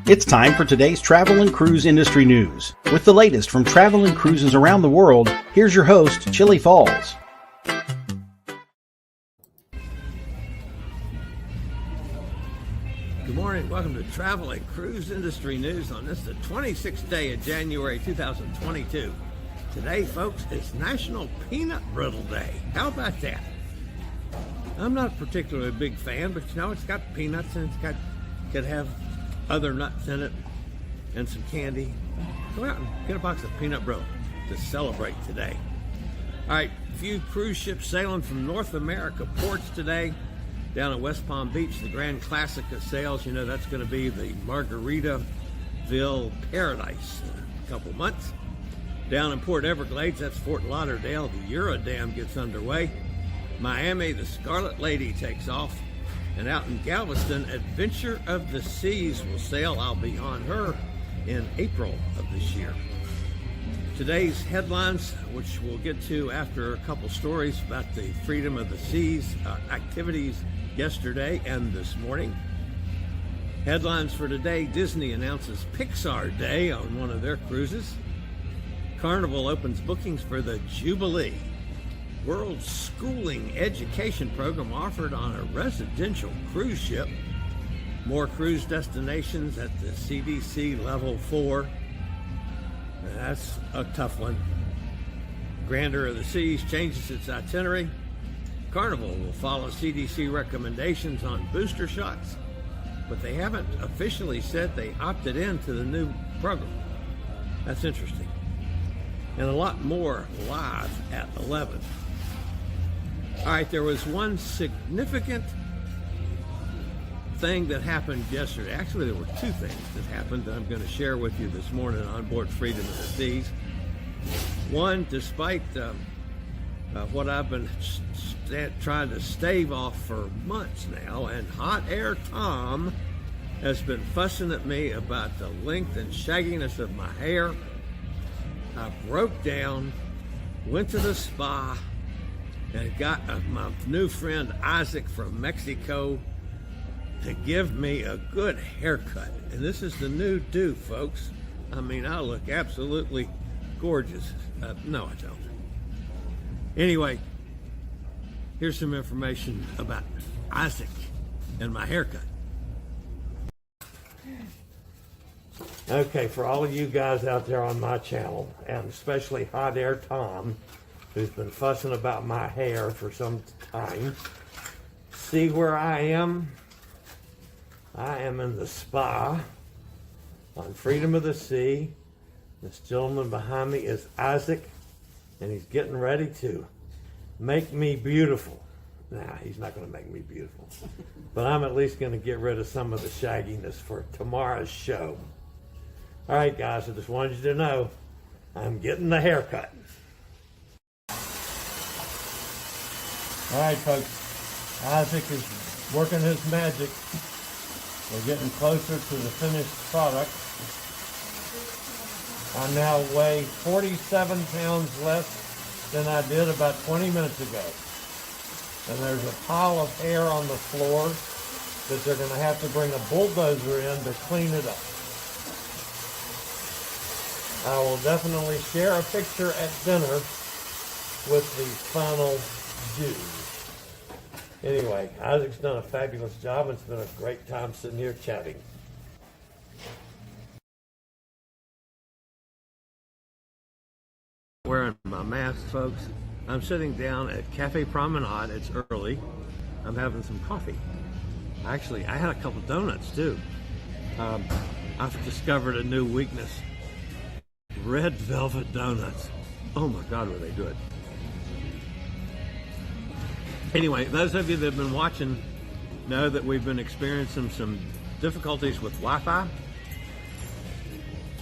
It's time for today's travel and cruise industry news. With the latest from travel and cruises around the world, here's your host, Chillie Falls. Good morning. Welcome to Travel and Cruise Industry News on this, the 26th day of January 2022. Today, folks, is National Peanut Brittle Day. How about that? I'm not particularly a big fan, but you know, it's got peanuts and could have other nuts in it and some candy. Go out and get a box of peanut brittle to celebrate today. All right, a few cruise ships sailing from North America ports today. Down at West Palm Beach, the Grand Classica sails. You know, that's going to be the Margaritaville paradise in a couple months. Down in Port Everglades, that's Fort Lauderdale, the Eurodam gets underway. Miami, the Scarlet Lady takes off. And out in Galveston, Adventure of the Seas will sail. I'll be on her in April of this year. Today's headlines, which we'll get to after a couple stories about the Freedom of the Seas activities yesterday and this morning. Headlines for today: Disney announces Pixar Day on one of their cruises. Carnival opens bookings for the Jubilee, Worldschooling education program offered on a residential cruise ship. More cruise destinations at the CDC Level 4. That's a tough one. Grandeur of the Seas changes its itinerary. Carnival will follow CDC recommendations on booster shots, but they haven't officially said they opted into the new program. That's interesting. And a lot more live at 11. All right, there was one significant thing that happened yesterday. Actually, there were two things that happened that I'm going to share with you this morning on board Freedom of the Seas. One, despite what I've been trying to stave off for months now, and Hot Air Tom has been fussing at me about the length and shagginess of my hair. I broke down, went to the spa, and got my new friend Isaac from Mexico to give me a good haircut. And this is the new do, folks. I mean, I look absolutely gorgeous. No, I don't. Anyway, here's some information about Isaac and my haircut. Okay, for all of you guys out there on my channel, and especially Hot Air Tom, who's been fussing about my hair for some time, see where I am? I am in the spa on Freedom of the Sea. This gentleman behind me is Isaac, and he's getting ready to make me beautiful. Nah, he's not going to make me beautiful, but I'm at least going to get rid of some of the shagginess for tomorrow's show. All right, guys, I just wanted you to know I'm getting the haircut. All right, folks, Isaac is working his magic. We're getting closer to the finished product. I now weigh 47 pounds less than I did about 20 minutes ago. And there's a pile of hair on the floor that they're going to have to bring a bulldozer in to clean it up. I will definitely share a picture at dinner with the final do. Anyway, Isaac's done a fabulous job. It's been a great time sitting here chatting. Wearing my mask, folks. I'm sitting down at Cafe Promenade. It's early. I'm having some coffee. Actually, I had a couple donuts too. I've discovered a new weakness. Red velvet donuts. Oh my God, were they good. Anyway, those of you that have been watching know that we've been experiencing some difficulties with Wi-Fi.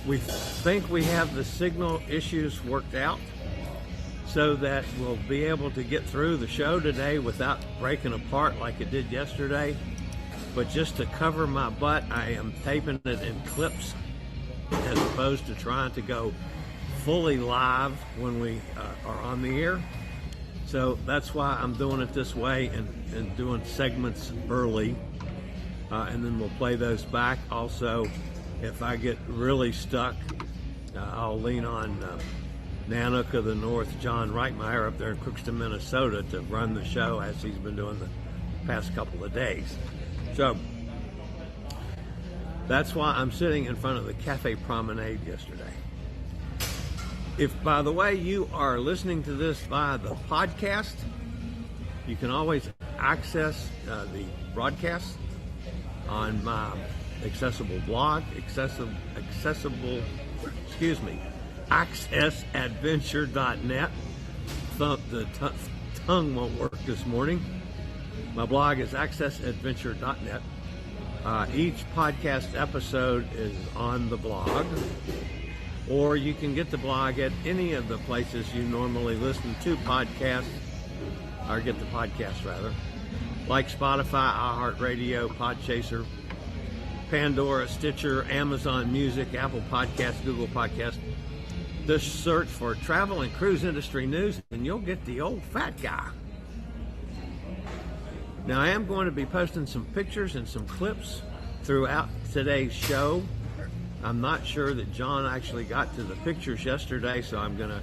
We think we have the signal issues worked out so that we'll be able to get through the show today without breaking apart like it did yesterday. But just to cover my butt, I am taping it in clips as opposed to trying to go fully live when we are on the air. So that's why I'm doing it this way and doing segments early. And then we'll play those back. Also, If I get really stuck, I'll lean on Nanook of the North, John Reitmeyer up there in Crookston, Minnesota, to run the show as he's been doing the past couple of days. So that's why I'm sitting in front of the Cafe Promenade yesterday. If, by the way, you are listening to this via the podcast, you can always access the broadcast on my accessible blog, accessadventure.net. The tongue won't work this morning. My blog is accessadventure.net. Each podcast episode is on the blog, or you can get the blog at any of the places you normally listen to podcasts, or get the podcast rather, like Spotify, iHeartRadio, Podchaser, Pandora, Stitcher, Amazon Music, Apple Podcasts, Google Podcasts. Just search for Travel and Cruise Industry News and you'll get the old fat guy. Now, I am going to be posting some pictures and some clips throughout today's show. I'm not sure that John actually got to the pictures yesterday, so I'm going to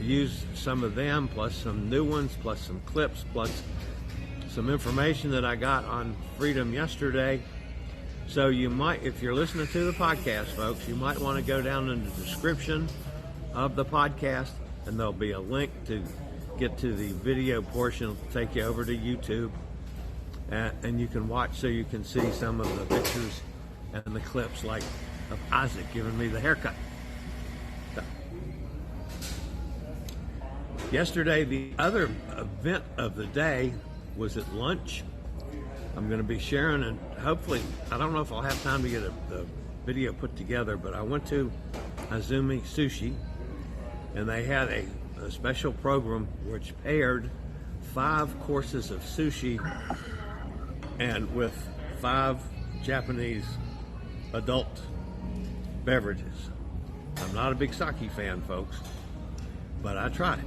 use some of them, plus some new ones, plus some clips, plus some information that I got on Freedom yesterday. So you might, if you're listening to the podcast, folks, you might want to go down in the description of the podcast, and there'll be a link to get to the video portion. It'll take you over to YouTube, and you can watch, so you can see some of the pictures and the clips, like of Isaac giving me the haircut. So, yesterday, the other event of the day was at lunch. I'm going to be sharing, and hopefully, I don't know if I'll have time to get the video put together, but I went to Azumi Sushi, and they had a special program which paired 5 courses of sushi and with 5 Japanese adult beverages. I'm not a big sake fan, folks, but I tried it.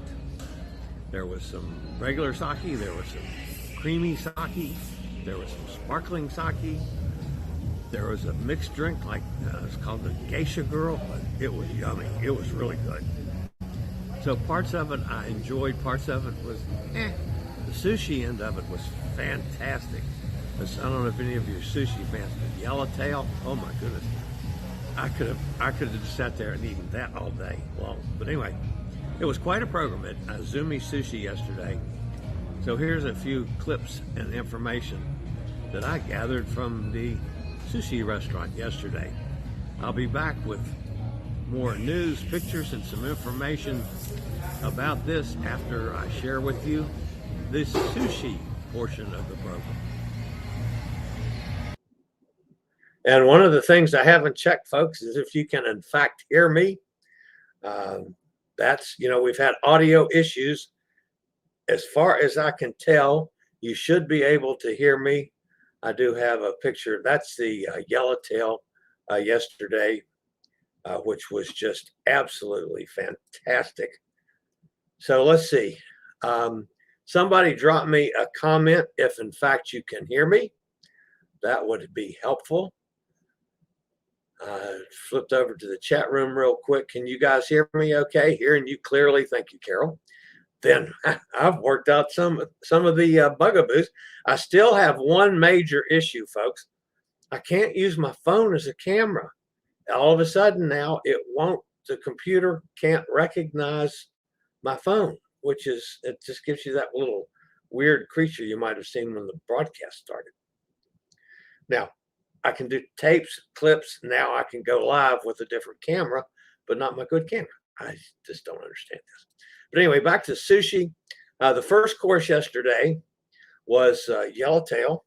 There was some regular sake, there was some creamy sake, there was some sparkling sake, there was a mixed drink like it's called the Geisha Girl, but it was yummy. It was really good. So parts of it I enjoyed, parts of it was The sushi end of it was fantastic. I don't know if any of you are sushi fans, but yellowtail, oh my goodness. I could have just sat there and eaten that all day long. But anyway, it was quite a program at Azumi Sushi yesterday. So here's a few clips and information that I gathered from the sushi restaurant yesterday. I'll be back with more news, pictures, and some information about this after I share with you this sushi portion of the program. And one of the things I haven't checked, folks, is if you can in fact hear me. We've had audio issues. As far as I can tell, you should be able to hear me. I do have a picture. That's the yellowtail yesterday, which was just absolutely fantastic. So let's see. Somebody drop me a comment if in fact you can hear me. That would be helpful. Flipped over to the chat room real quick. Can you guys hear me okay? Hearing you clearly. Thank you, Carol. Then I've worked out some of the bugaboos. I still have one major issue, folks. I can't use my phone as a camera. All of a sudden now the computer can't recognize my phone, it just gives you that little weird creature you might have seen when the broadcast started. Now, I can do tapes, clips. Now I can go live with a different camera, but not my good camera. I just don't understand this. But anyway, back to sushi. The first course yesterday was yellowtail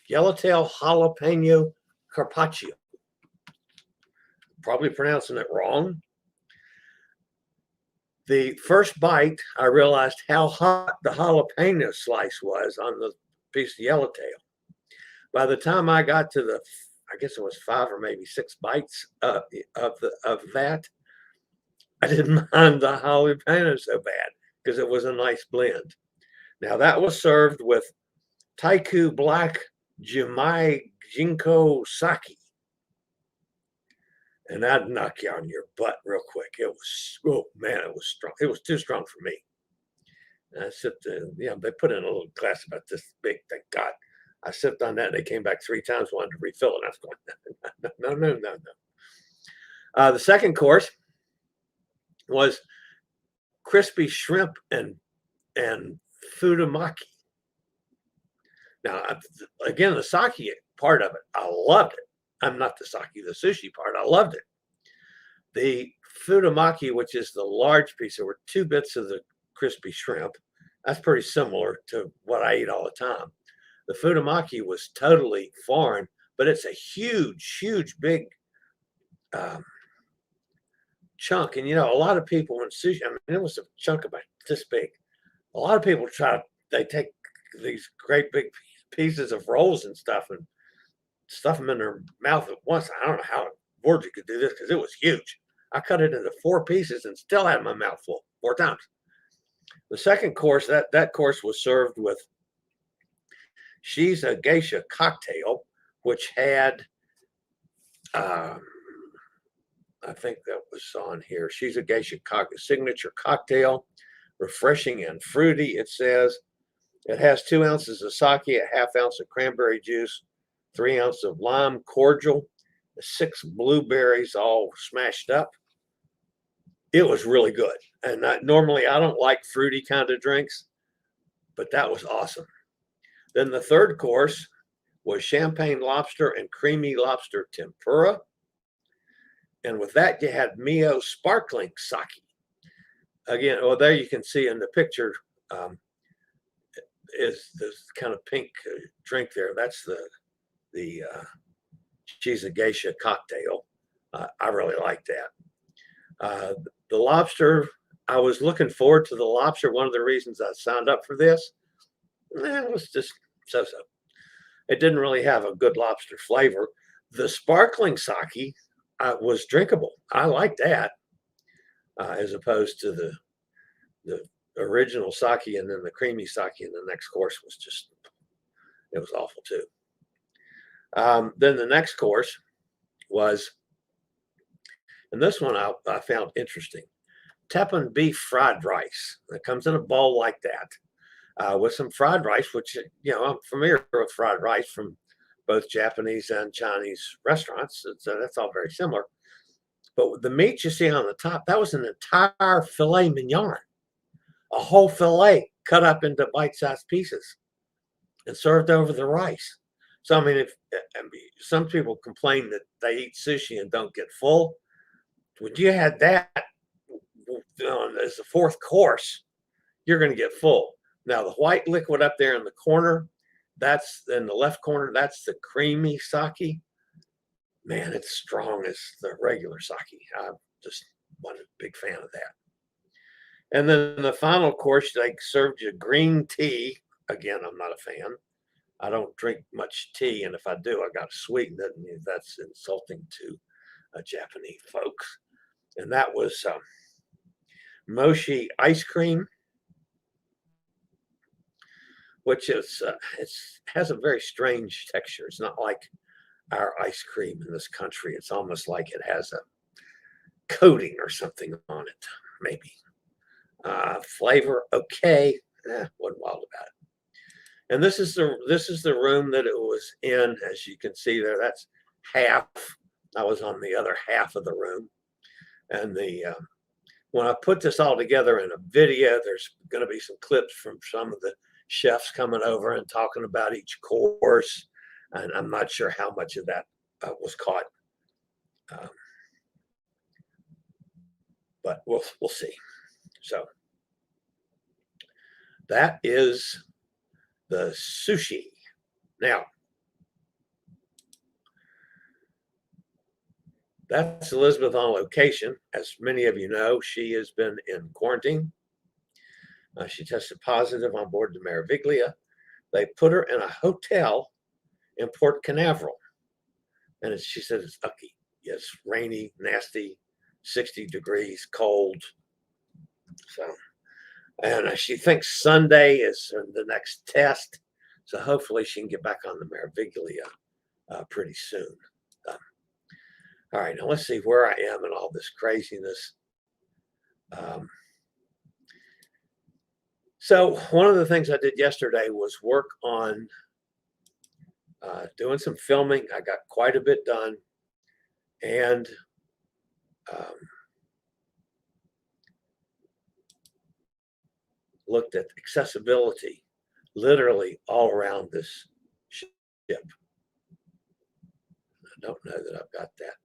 jalapeno carpaccio. Probably pronouncing it wrong. The first bite, I realized how hot the jalapeno slice was on the piece of yellowtail. By the time I got to I guess it was 5 or maybe 6 bites of that, I didn't mind the jalapeno so bad because it was a nice blend. Now that was served with Taiku black Jumai Jinko Sake. And that'd knock you on your butt real quick. It was, oh man, it was strong. It was too strong for me. And I sipped, they put in a little glass about this big, thank God. I sipped on that. And they came back 3 times, wanted to refill it. And I was going, no. The second course was crispy shrimp and fudumaki. Now, again, the sake part of it, I loved it. I'm not the sake, the sushi part. I loved it. The fudumaki, which is the large piece, there were 2 bits of the crispy shrimp. That's pretty similar to what I eat all the time. The fudumaki was totally foreign, but it's a huge, big chunk. And, a lot of people in sushi, it was a chunk about this big. A lot of people they take these great big pieces of rolls and stuff and stuff them in their mouth at once. I don't know how you could do this because it was huge. I cut it into 4 pieces and still had my mouth full 4 times. The second course, that course was served with She's a Geisha cocktail, which had, I think that was on here. She's a Geisha signature cocktail, refreshing and fruity. It says it has 2 ounces of sake, a ½ ounce of cranberry juice, 3 ounces of lime cordial, 6 blueberries all smashed up. It was really good. And normally I don't like fruity kind of drinks, but that was awesome. Then the third course was champagne lobster and creamy lobster tempura. And with that, you had Mio sparkling sake. Again, well, there you can see in the picture is this kind of pink drink there. That's the She's a Geisha cocktail. I really like that. The lobster, I was looking forward to the lobster. One of the reasons I signed up for this, it was just so-so. It didn't really have a good lobster flavor. The sparkling sake was drinkable. I liked that as opposed to the original sake, and then the creamy sake in the next course was just, it was awful too. Then the next course was, and this one I found interesting, teppan beef fried rice. It comes in a bowl like that with some fried rice, which, I'm familiar with fried rice from both Japanese and Chinese restaurants. So that's all very similar. But the meat you see on the top, that was an entire filet mignon, a whole filet cut up into bite-sized pieces and served over the rice. So, if some people complain that they eat sushi and don't get full, when you had that as the 4th course, you're going to get full. Now, the white liquid up there in the corner, that's in the left corner, that's the creamy sake. Man, it's strong as the regular sake. I'm just one big fan of that. And then the final course, they served you green tea. Again, I'm not a fan. I don't drink much tea, and if I do, I got to sweeten it, and that's insulting to Japanese folks. And that was mochi ice cream, which is has a very strange texture. It's not like our ice cream in this country. It's almost like it has a coating or something on it, maybe. Flavor, okay, wasn't wild about it. And this is the room that it was in. As you can see there, that's half. I was on the other half of the room. And when I put this all together in a video, there's going to be some clips from some of the chefs coming over and talking about each course. And I'm not sure how much of that was caught. But we'll see. So that is the sushi. Now, that's Elizabeth on location. As many of you know, she has been in quarantine. She tested positive on board the Meraviglia. They put her in a hotel in Port Canaveral. And she said it's ucky. Yes, rainy, nasty, 60 degrees, cold. So, and she thinks Sunday is the next test. So hopefully she can get back on the Meraviglia pretty soon. All right, now let's see where I am in all this craziness. So one of the things I did yesterday was work on doing some filming. I got quite a bit done, and looked at accessibility literally all around this ship. I don't know that I've got that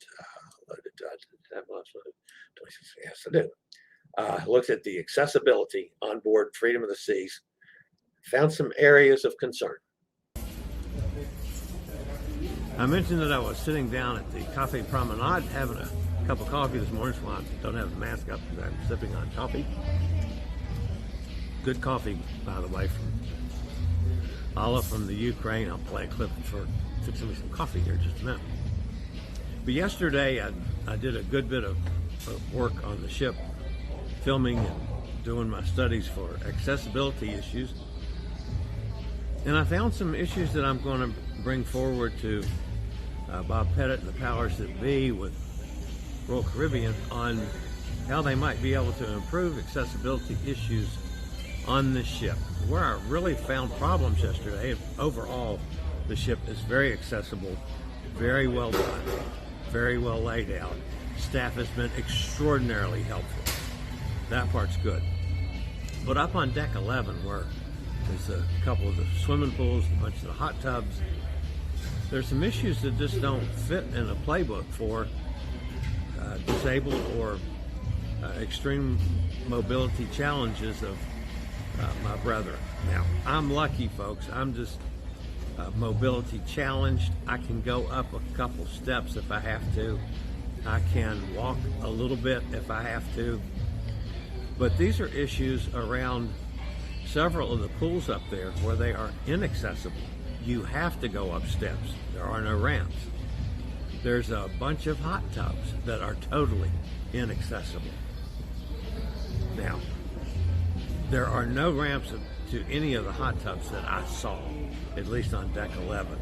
loaded. Do I have lots loaded? 26. Yes, I do. Looked at the accessibility on board Freedom of the Seas. Found some areas of concern. I mentioned that I was sitting down at the Cafe Promenade having a cup of coffee this morning, so I don't have the mask up because I'm sipping on coffee. Good coffee, by the way, from Olive from the Ukraine. I'll play a clip for fixing me some coffee here in just a minute. But yesterday, I did a good bit of work on the ship, filming and doing my studies for accessibility issues. And I found some issues that I'm going to bring forward to Bob Pettit and the powers that be with Royal Caribbean on how they might be able to improve accessibility issues on this ship. Where I really found problems yesterday, overall, the ship is very accessible, very well done, very well laid out. Staff has been extraordinarily helpful. That part's good. But up on deck 11, where there's a couple of the swimming pools, a bunch of the hot tubs, there's some issues that just don't fit in a playbook for disabled or extreme mobility challenges of my brother. Now, I'm lucky, folks. I'm just mobility challenged. I can go up a couple steps if I have to. I can walk a little bit if I have to. But these are issues around several of the pools up there where they are inaccessible. You have to go up steps. There are no ramps. There's a bunch of hot tubs that are totally inaccessible. Now, there are no ramps to any of the hot tubs that I saw, at least on deck 11.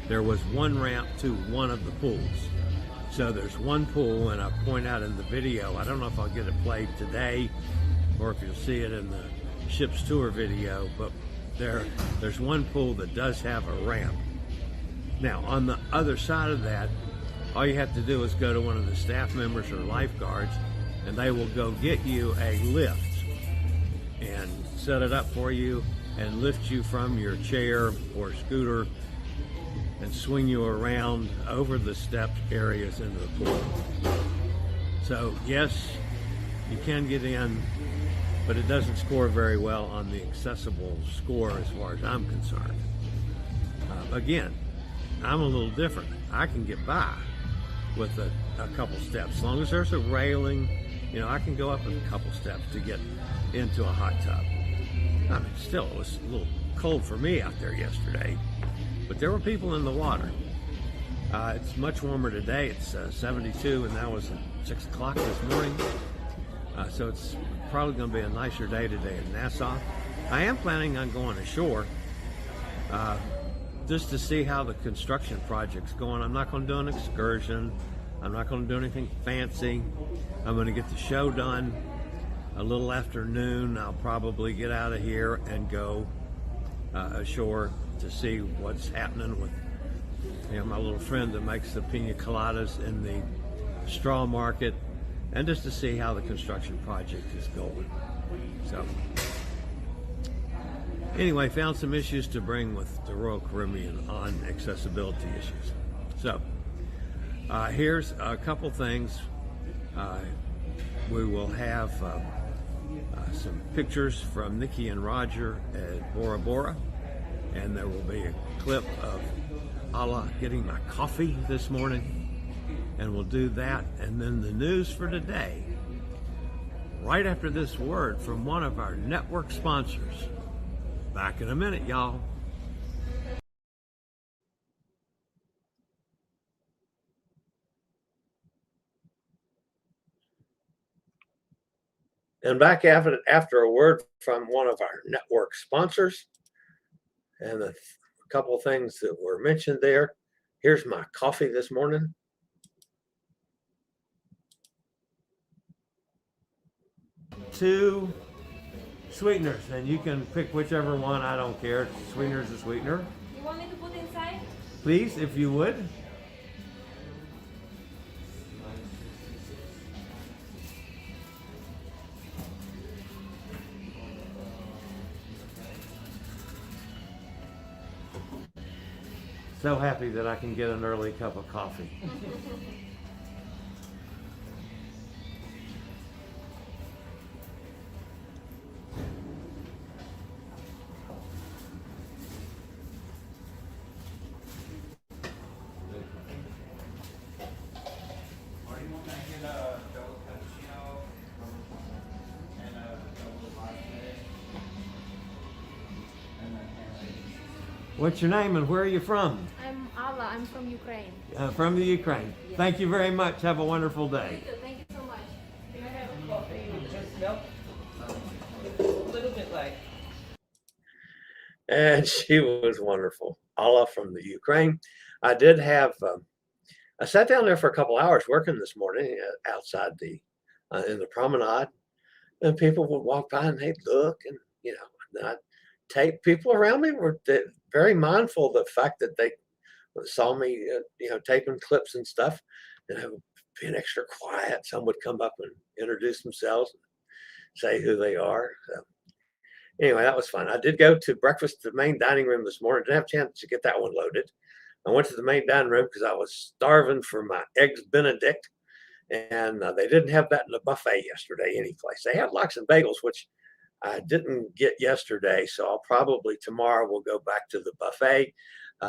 There was one ramp to one of the pools. So there's one pool, and I point out in the video, I don't know if I'll get it played today or if you'll see it in the ship's tour video, but there's one pool that does have a ramp. Now, on the other side of that, all you have to do is go to one of the staff members or lifeguards, and they will go get you a lift and set it up for you and lift you from your chair or scooter and swing you around over the stepped areas into the pool. So yes, you can get in, but it doesn't score very well on the accessible score as far as I'm concerned. Again, I'm a little different. I can get by with a couple steps. As long as there's a railing, I can go up a couple steps to get into a hot tub. I mean, still, it was a little cold for me out there yesterday, but there were people in the water. It's much warmer today. It's 72, and that was at 6 o'clock this morning. So it's probably going to be a nicer day today in Nassau. I am planning on going ashore just to see how the construction project's going. I'm not going to do an excursion. I'm not going to do anything fancy. I'm going to get the show done a little after noon. I'll probably get out of here and go ashore to see what's happening with my little friend that makes the pina coladas in the straw market, and just to see how the construction project is going. So anyway, found some issues to bring with the Royal Caribbean on accessibility issues. So here's a couple things. We will have some pictures from Nikki and Roger at Bora Bora, and there will be a clip of Ala getting my coffee this morning, and we'll do that. And then the news for today, right after this word from one of our network sponsors. Back in a minute, y'all. And back after a word from one of our network sponsors. And a couple of things that were mentioned there. Here's my coffee this morning. Two sweeteners, and you can pick whichever one. I don't care. Sweetener's a sweetener. You want me to put inside? Please, if you would. So happy that I can get an early cup of coffee. What's your name and where are you from? I'm Alla. I'm from Ukraine. From the Ukraine. Yes. Thank you very much. Have a wonderful day. Thank you so much. Can I have coffee with just milk? A little bit like. And she was wonderful. Alla from the Ukraine. I did have, I sat down there for a couple hours working this morning outside the, in the promenade, and people would walk by and they'd look, and, you know, I'd tape. People around me were very mindful of the fact that they saw me, you know, taping clips and stuff, and I would be extra quiet. Some would come up and introduce themselves, and say who they are. So, anyway, that was fun. I did go to breakfast at the main dining room this morning. Didn't have a chance to get that one loaded. I went to the main dining room because I was starving for my eggs Benedict, and they didn't have that in the buffet yesterday anyplace. They had lox and bagels, which I didn't get yesterday, so I'll probably tomorrow will go back to the buffet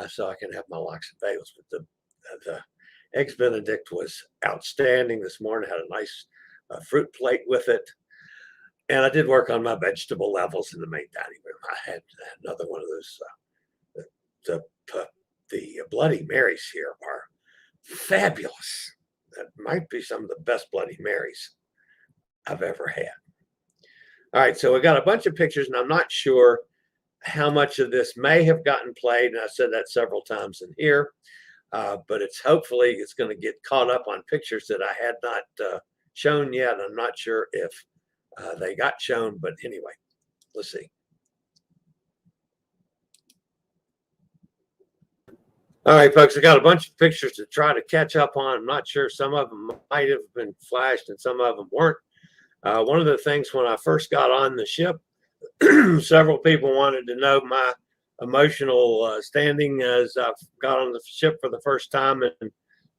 so I can have my lox and bagels. But the eggs Benedict was outstanding this morning. Had a nice fruit plate with it, and I did work on my vegetable levels in the main dining room. I had another one of those. The Bloody Marys here are fabulous. That might be some of the best Bloody Marys I've ever had. All right, so we got a bunch of pictures, and I'm not sure how much of this may have gotten played, and I said that several times in here, but hopefully it's going to get caught up on pictures that I had not shown yet. I'm not sure if they got shown, but anyway, let's see. All right, folks, I got a bunch of pictures to try to catch up on. I'm not sure. Some of them might have been flashed and some of them weren't. One of the things when I first got on the ship, several people wanted to know my emotional standing as I got on the ship for the first time in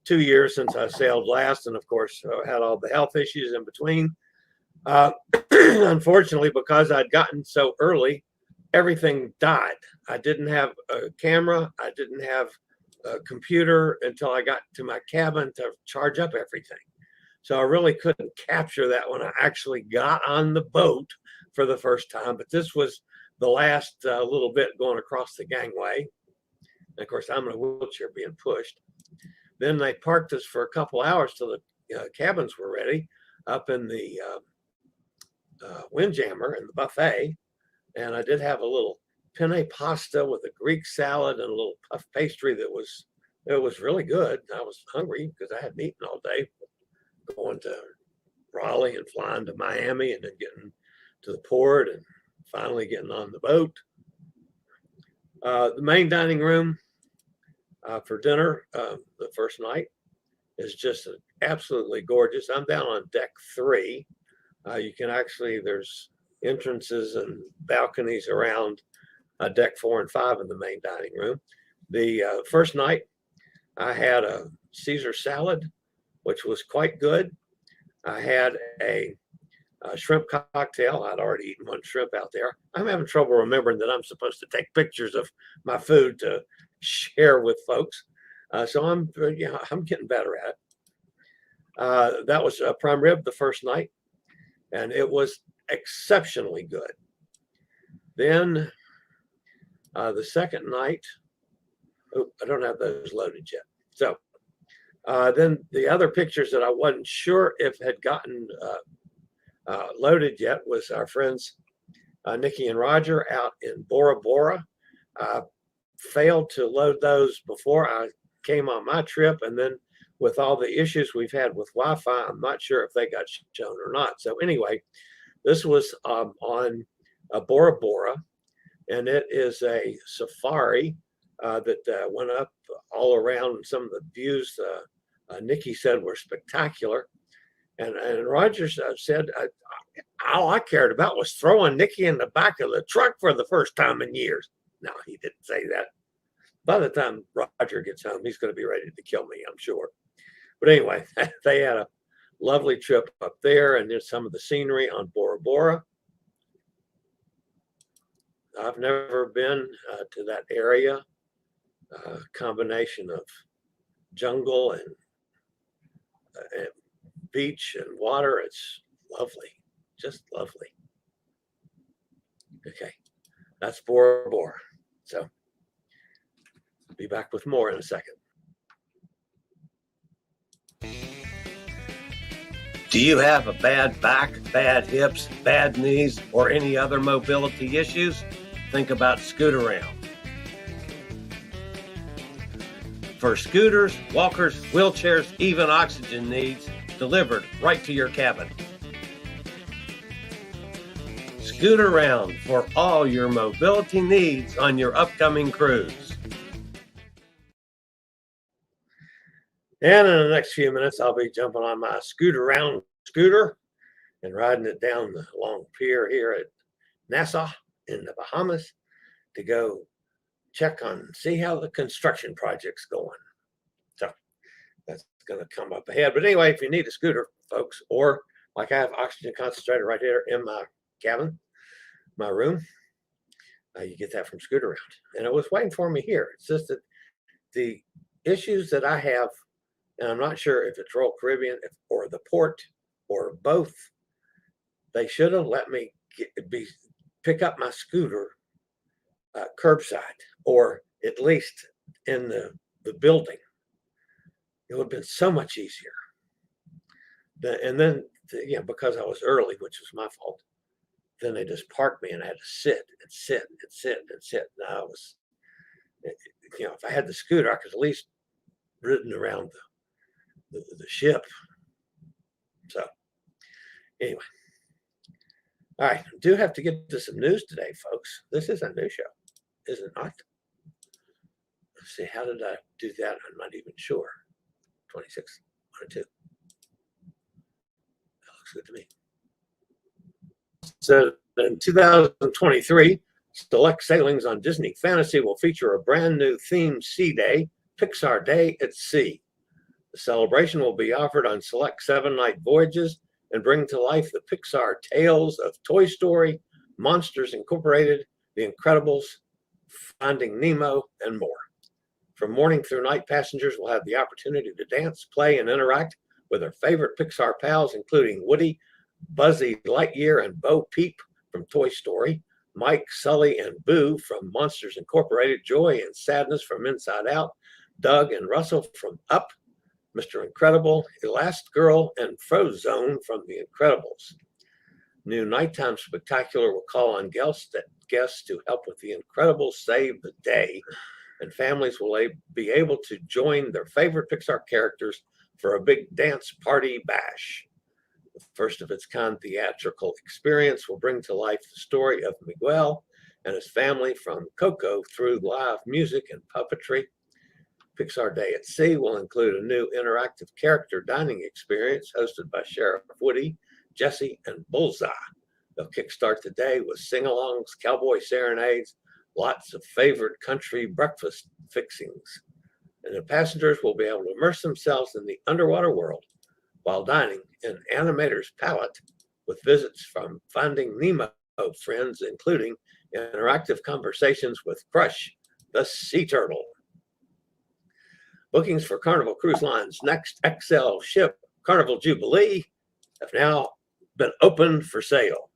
2 years since I sailed last. And of course, had all the health issues in between. Unfortunately, because I'd gotten so early, everything died. I didn't have a camera. I didn't have a computer until I got to my cabin to charge up everything. So I really couldn't capture that when I actually got on the boat for the first time. But this was the last little bit going across the gangway. And of course, I'm in a wheelchair being pushed. Then they parked us for a couple hours till the cabins were ready up in the windjammer in the buffet. And I did have a little penne pasta with a Greek salad and a little puff pastry it was really good. I was hungry because I hadn't eaten all day, going to Raleigh and flying to Miami and then getting to the port and finally getting on the boat. The main dining room for dinner the first night is just absolutely gorgeous. I'm down on deck 3. You can actually, there's entrances and balconies around deck 4 and 5 in the main dining room. The first night I had a Caesar salad, which was quite good. I had a shrimp cocktail. I'd already eaten one shrimp out there. I'm having trouble remembering that I'm supposed to take pictures of my food to share with folks. So I'm getting better at it. That was a prime rib the first night, and it was exceptionally good. Then the second night, I don't have those loaded yet. So then the other pictures that I wasn't sure if had gotten loaded yet was our friends Nikki and Roger out in Bora Bora. I failed to load those before I came on my trip, and then with all the issues we've had with Wi-Fi, I'm not sure if they got shown or not. So anyway, this was on Bora Bora, and it is a safari that went up all around. Some of the views Nikki said were spectacular, and Roger said all I cared about was throwing Nikki in the back of the truck for the first time in years. No, he didn't say that. By the time Roger gets home, he's going to be ready to kill me, I'm sure. But anyway, they had a lovely trip up there, and there's some of the scenery on Bora Bora. I've never been to that area. Combination of jungle and beach and water. It's lovely, just lovely. Okay, that's Bora Bora. So be back with more in a second. Do you have a bad back, bad hips, bad knees, or any other mobility issues? Think about Scootaround. For scooters, walkers, wheelchairs, even oxygen needs, delivered right to your cabin. Scootaround for all your mobility needs on your upcoming cruise. And in the next few minutes, I'll be jumping on my Scootaround scooter and riding it down the long pier here at Nassau in the Bahamas to go check on, see how the construction project's going. So that's going to come up ahead. But anyway, if you need a scooter, folks, or like I have oxygen concentrator right here in my cabin, my room, you get that from Scootaround. And it was waiting for me here. It's just that the issues that I have, and I'm not sure if it's Royal Caribbean or the port or both, they should have let me pick up my scooter curbside, or at least in the building. It would have been so much easier. And then, because I was early, which was my fault, then they just parked me and I had to sit and sit and sit and sit. And I was, if I had the scooter, I could at least ridden around the ship. So anyway, all right, I do have to get to some news today, folks. This is a news show, is it not? Let's see, how did I do that? I'm not even sure. 26, 1 or 2. That looks good to me. So in 2023, select sailings on Disney Fantasy will feature a brand new themed sea day, Pixar Day at Sea. The celebration will be offered on select 7-night voyages and bring to life the Pixar tales of Toy Story, Monsters Incorporated, The Incredibles, Finding Nemo, and more. From morning through night, passengers will have the opportunity to dance, play, and interact with their favorite Pixar pals, including Woody, Buzzy Lightyear, and Bo Peep from Toy Story, Mike, Sully, and Boo from Monsters Incorporated, Joy and Sadness from Inside Out, Doug and Russell from Up, Mr. Incredible, Elastigirl, and Frozone from The Incredibles. New nighttime spectacular will call on guests to help with The Incredibles Save the Day, and families will be able to join their favorite Pixar characters for a big dance party bash. The first of its kind theatrical experience will bring to life the story of Miguel and his family from Coco through live music and puppetry. Pixar Day at Sea will include a new interactive character dining experience hosted by Sheriff Woody, Jesse, and Bullseye. They'll kickstart the day with sing-alongs, cowboy serenades, lots of favorite country breakfast fixings. And the passengers will be able to immerse themselves in the underwater world while dining in Animator's Palette with visits from Finding Nemo friends, including interactive conversations with Crush, the sea turtle. Bookings for Carnival Cruise Line's next XL ship, Carnival Jubilee, have now been opened for sale.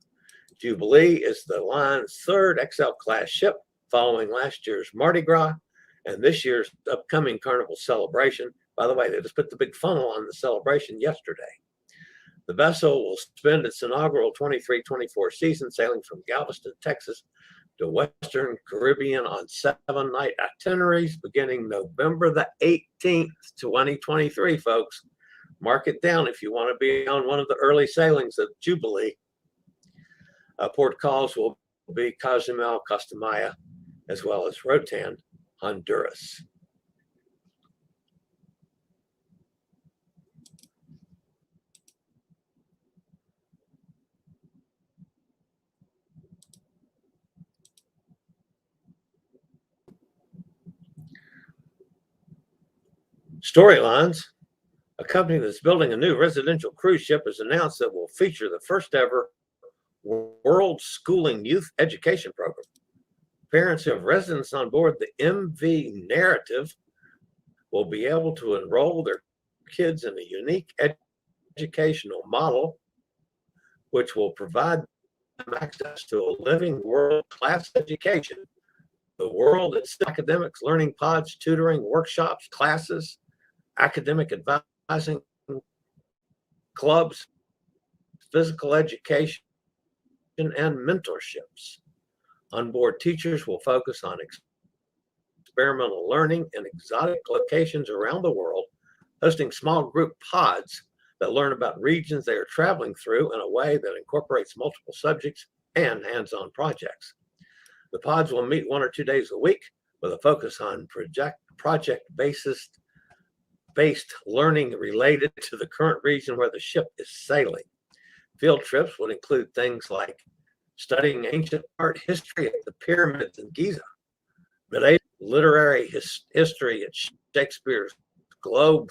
Jubilee is the line's third XL class ship following last year's Mardi Gras and this year's upcoming Carnival celebration. By the way, they just put the big funnel on the celebration yesterday. The vessel will spend its inaugural 23-24 season sailing from Galveston, Texas to Western Caribbean on 7-night itineraries beginning November the 18th, 2023, folks. Mark it down if you want to be on one of the early sailings of Jubilee. Port calls will be Cozumel, Costa Maya, as well as Roatan, Honduras. Storylines. A company that's building a new residential cruise ship has announced that will feature the first ever Worldschooling youth education program. Parents of residents on board the MV Narrative will be able to enroll their kids in a unique educational model, which will provide them access to a living world-class education. The world is academics, learning pods, tutoring, workshops, classes, academic advising, clubs, physical education, and mentorships. Onboard teachers will focus on experimental learning in exotic locations around the world, hosting small group pods that learn about regions they are traveling through in a way that incorporates multiple subjects and hands-on projects. The pods will meet 1 or 2 days a week with a focus on project-based learning related to the current region where the ship is sailing. Field trips would include things like studying ancient art history at the pyramids in Giza, literary history at Shakespeare's Globe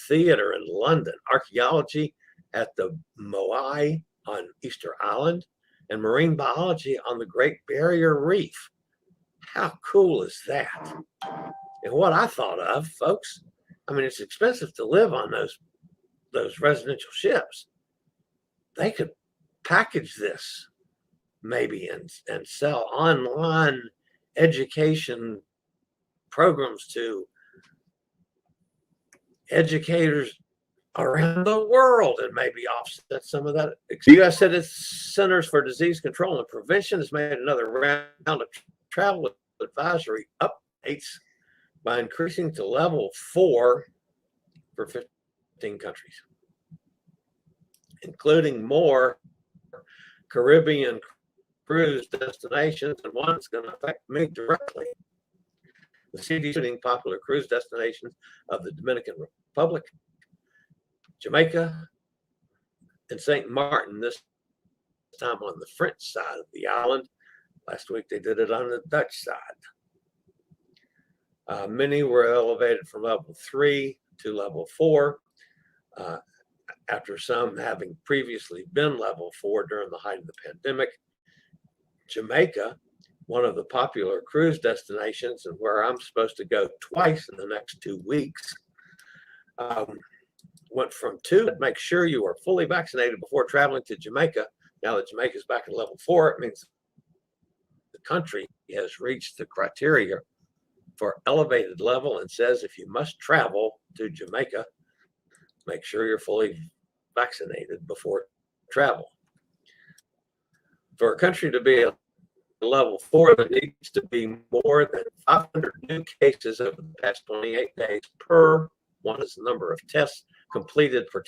Theatre in London, archaeology at the Moai on Easter Island, and marine biology on the Great Barrier Reef. How cool is that? And what I thought of, folks, I mean, it's expensive to live on those residential ships. They could package this maybe and sell online education programs to educators around the world and maybe offset some of that. The U.S. Centers for Disease Control and Prevention has made another round of travel advisory updates by increasing to level 4 for 15 countries, including more Caribbean cruise destinations, and one that's going to affect me directly. The CDC is popular cruise destinations of the Dominican Republic, Jamaica, and St. Martin, this time on the French side of the island. Last week they did it on the Dutch side. Many were elevated from level 3 to level 4, after some having previously been level 4 during the height of the pandemic. Jamaica, one of the popular cruise destinations and where I'm supposed to go twice in the next 2 weeks, went from 2. Make sure you are fully vaccinated before traveling to Jamaica. Now that Jamaica is back at level 4, it means the country has reached the criteria for elevated level and says if you must travel to Jamaica, make sure you're fully vaccinated before travel. For a country to be at level 4, there needs to be more than 500 new cases over the past 28 days per. One is the number of tests completed for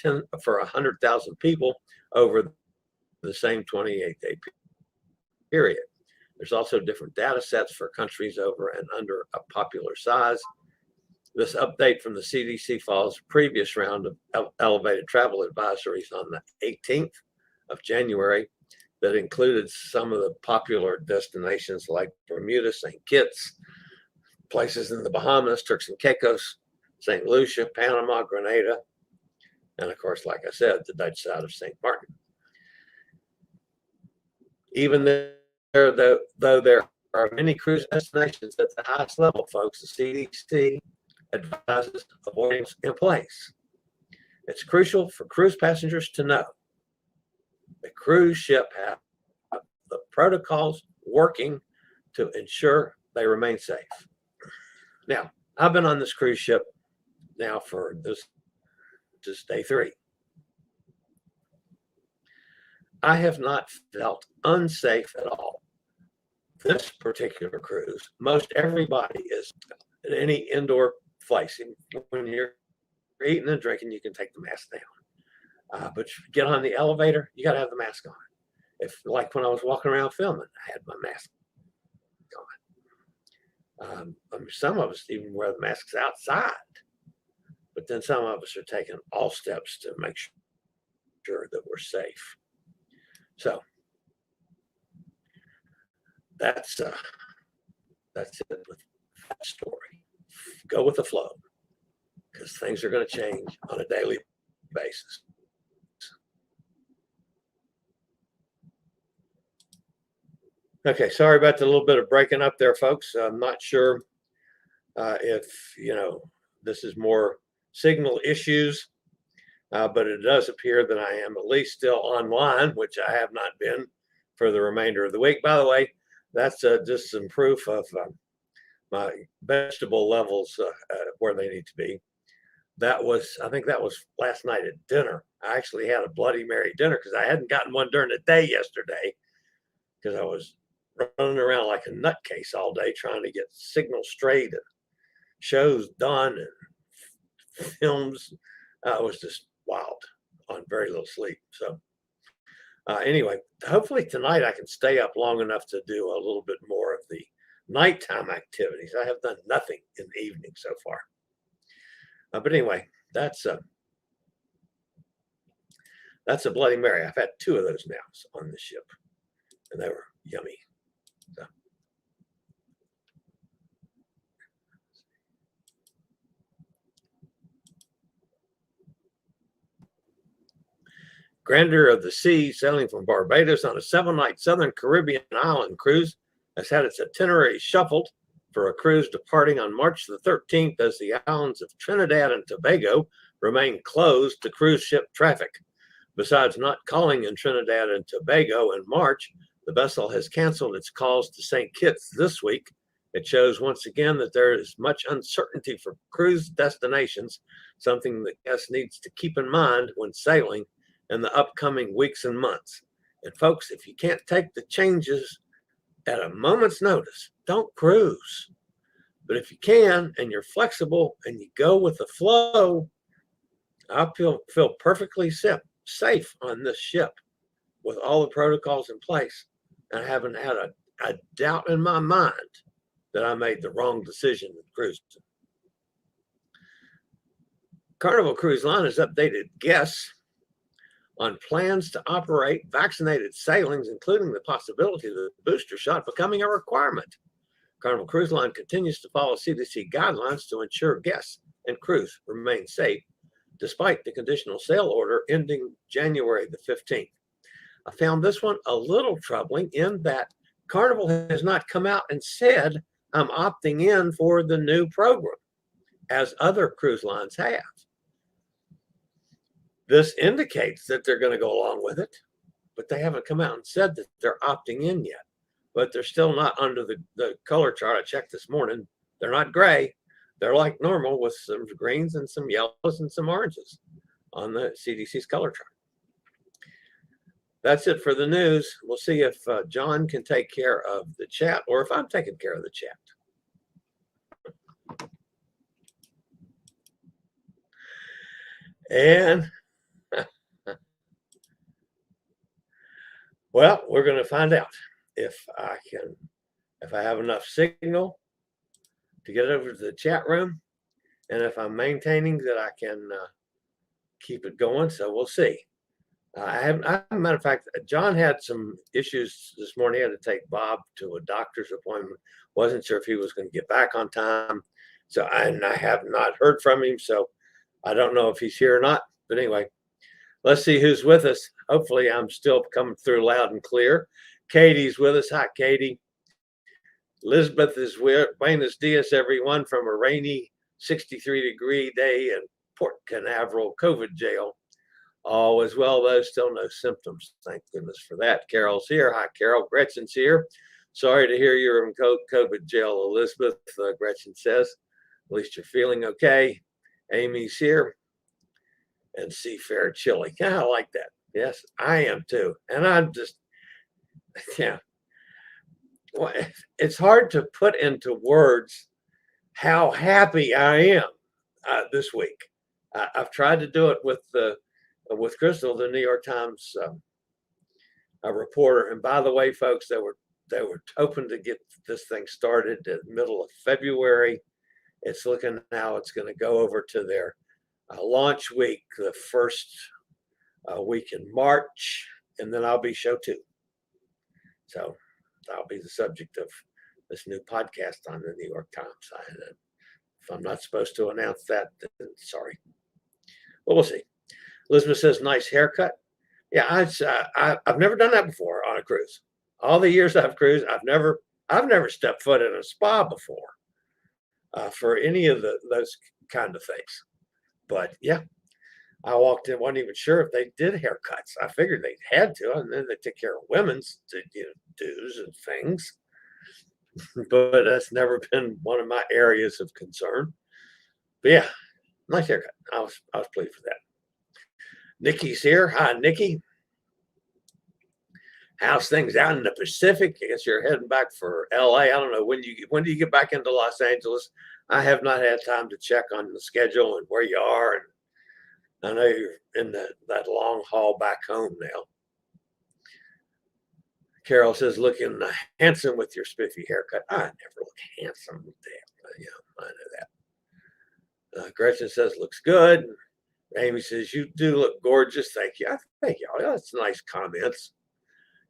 100,000 people over the same 28-day period. There's also different data sets for countries over and under a popular size. This update from the CDC follows a previous round of elevated travel advisories on the 18th of January that included some of the popular destinations like Bermuda, St. Kitts, places in the Bahamas, Turks and Caicos, St. Lucia, Panama, Grenada, and of course, like I said, the Dutch side of St. Martin. Even though there are many cruise destinations at the highest level, folks, the CDC advises avoidance in place. It's crucial for cruise passengers to know the cruise ship have the protocols working to ensure they remain safe. Now, I've been on this cruise ship now for this is day 3. I have not felt unsafe at all this particular cruise, most everybody is at any indoor place. When you're eating and drinking, you can take the mask down. But if you get on the elevator, you got to have the mask on. If, like when I was walking around filming, I had my mask on. Some of us even wear the masks outside, but then some of us are taking all steps to make sure that we're safe. So that's it with that story. Go with the flow, because things are going to change on a daily basis. Okay, sorry about the little bit of breaking up there, folks. I'm not sure if, this is more signal issues, but it does appear that I am at least still online, which I have not been for the remainder of the week. By the way, that's just some proof of my vegetable levels where they need to be. I think that was last night at dinner. I actually had a Bloody Mary dinner because I hadn't gotten one during the day yesterday, because I was running around like a nutcase all day trying to get signals straight and shows done and films. It was just wild on very little sleep. So anyway, hopefully tonight I can stay up long enough to do a little bit more of the nighttime activities. I have done nothing in the evening so far. But anyway, that's a Bloody Mary. I've had 2 of those now on the ship, and they were yummy. So. Grandeur of the Sea, sailing from Barbados on a 7-night Southern Caribbean island cruise, has had its itinerary shuffled for a cruise departing on March the 13th, as the islands of Trinidad and Tobago remain closed to cruise ship traffic. Besides not calling in Trinidad and Tobago in March, the vessel has canceled its calls to St. Kitts this week. It shows once again that there is much uncertainty for cruise destinations, something that guests needs to keep in mind when sailing in the upcoming weeks and months. And folks, if you can't take the changes at a moment's notice, don't cruise. But if you can, and you're flexible and you go with the flow, I feel perfectly safe on this ship with all the protocols in place. And I haven't had a doubt in my mind that I made the wrong decision with cruising. Carnival Cruise Line has updated guests on plans to operate vaccinated sailings, including the possibility of the booster shot becoming a requirement. Carnival Cruise Line continues to follow CDC guidelines to ensure guests and crews remain safe, despite the conditional sail order ending January the 15th. I found this one a little troubling in that Carnival has not come out and said, I'm opting in for the new program, as other cruise lines have. This indicates that they're going to go along with it, but they haven't come out and said that they're opting in yet. But they're still not under the color chart. I checked this morning. They're not gray. They're like normal with some greens and some yellows and some oranges on the CDC's color chart. That's it for the news. We'll see if John can take care of the chat, or if I'm taking care of the chat. And well, we're going to find out if I have enough signal to get over to the chat room, and if I'm maintaining that I can keep it going. So we'll see. As a matter of fact, John had some issues this morning. He had to take Bob to a doctor's appointment. Wasn't sure if he was going to get back on time. So I have not heard from him. So I don't know if he's here or not. But anyway, let's see who's with us. Hopefully I'm still coming through loud and clear. Katie's with us. Hi, Katie. Elizabeth is with. Buenos dias, everyone, from a rainy 63-degree day in Port Canaveral COVID jail. All is well, though, still no symptoms. Thank goodness for that. Carol's here. Hi, Carol. Gretchen's here. Sorry to hear you're in COVID jail, Elizabeth, Gretchen says. At least you're feeling okay. Amy's here. And Seafair Chillie. Yeah, I like that. Yes, I am too. And I'm just, yeah. well, it's hard to put into words how happy I am this week. I've tried to do it with Crystal, the New York Times a reporter. And by the way, folks, they were hoping to get this thing started in the middle of February. It's looking now it's going to go over to their launch week, the first week in March, and then I'll be show 2. So I'll be the subject of this new podcast on the New York Times. If I'm not supposed to announce that, then sorry. But we'll see. Elizabeth says, nice haircut. Yeah, I've never done that before on a cruise. All the years I've cruised, I've never stepped foot in a spa before for any of those kind of things. But yeah, I walked in, wasn't even sure if they did haircuts. I figured they had to, and then they take care of women's dues and things. But that's never been one of my areas of concern. But yeah, nice haircut. I was pleased with that. Nikki's here. Hi, Nikki. How's things out in the Pacific? I guess you're heading back for LA. I don't know when do you get back into Los Angeles? I have not had time to check on the schedule and where you are. And I know you're in that long haul back home now. Carol says, looking handsome with your spiffy haircut. I never look handsome with that. Yeah, I know that. Gretchen says, looks good. Amy says, you do look gorgeous. Thank you. Thank you. That's nice comments.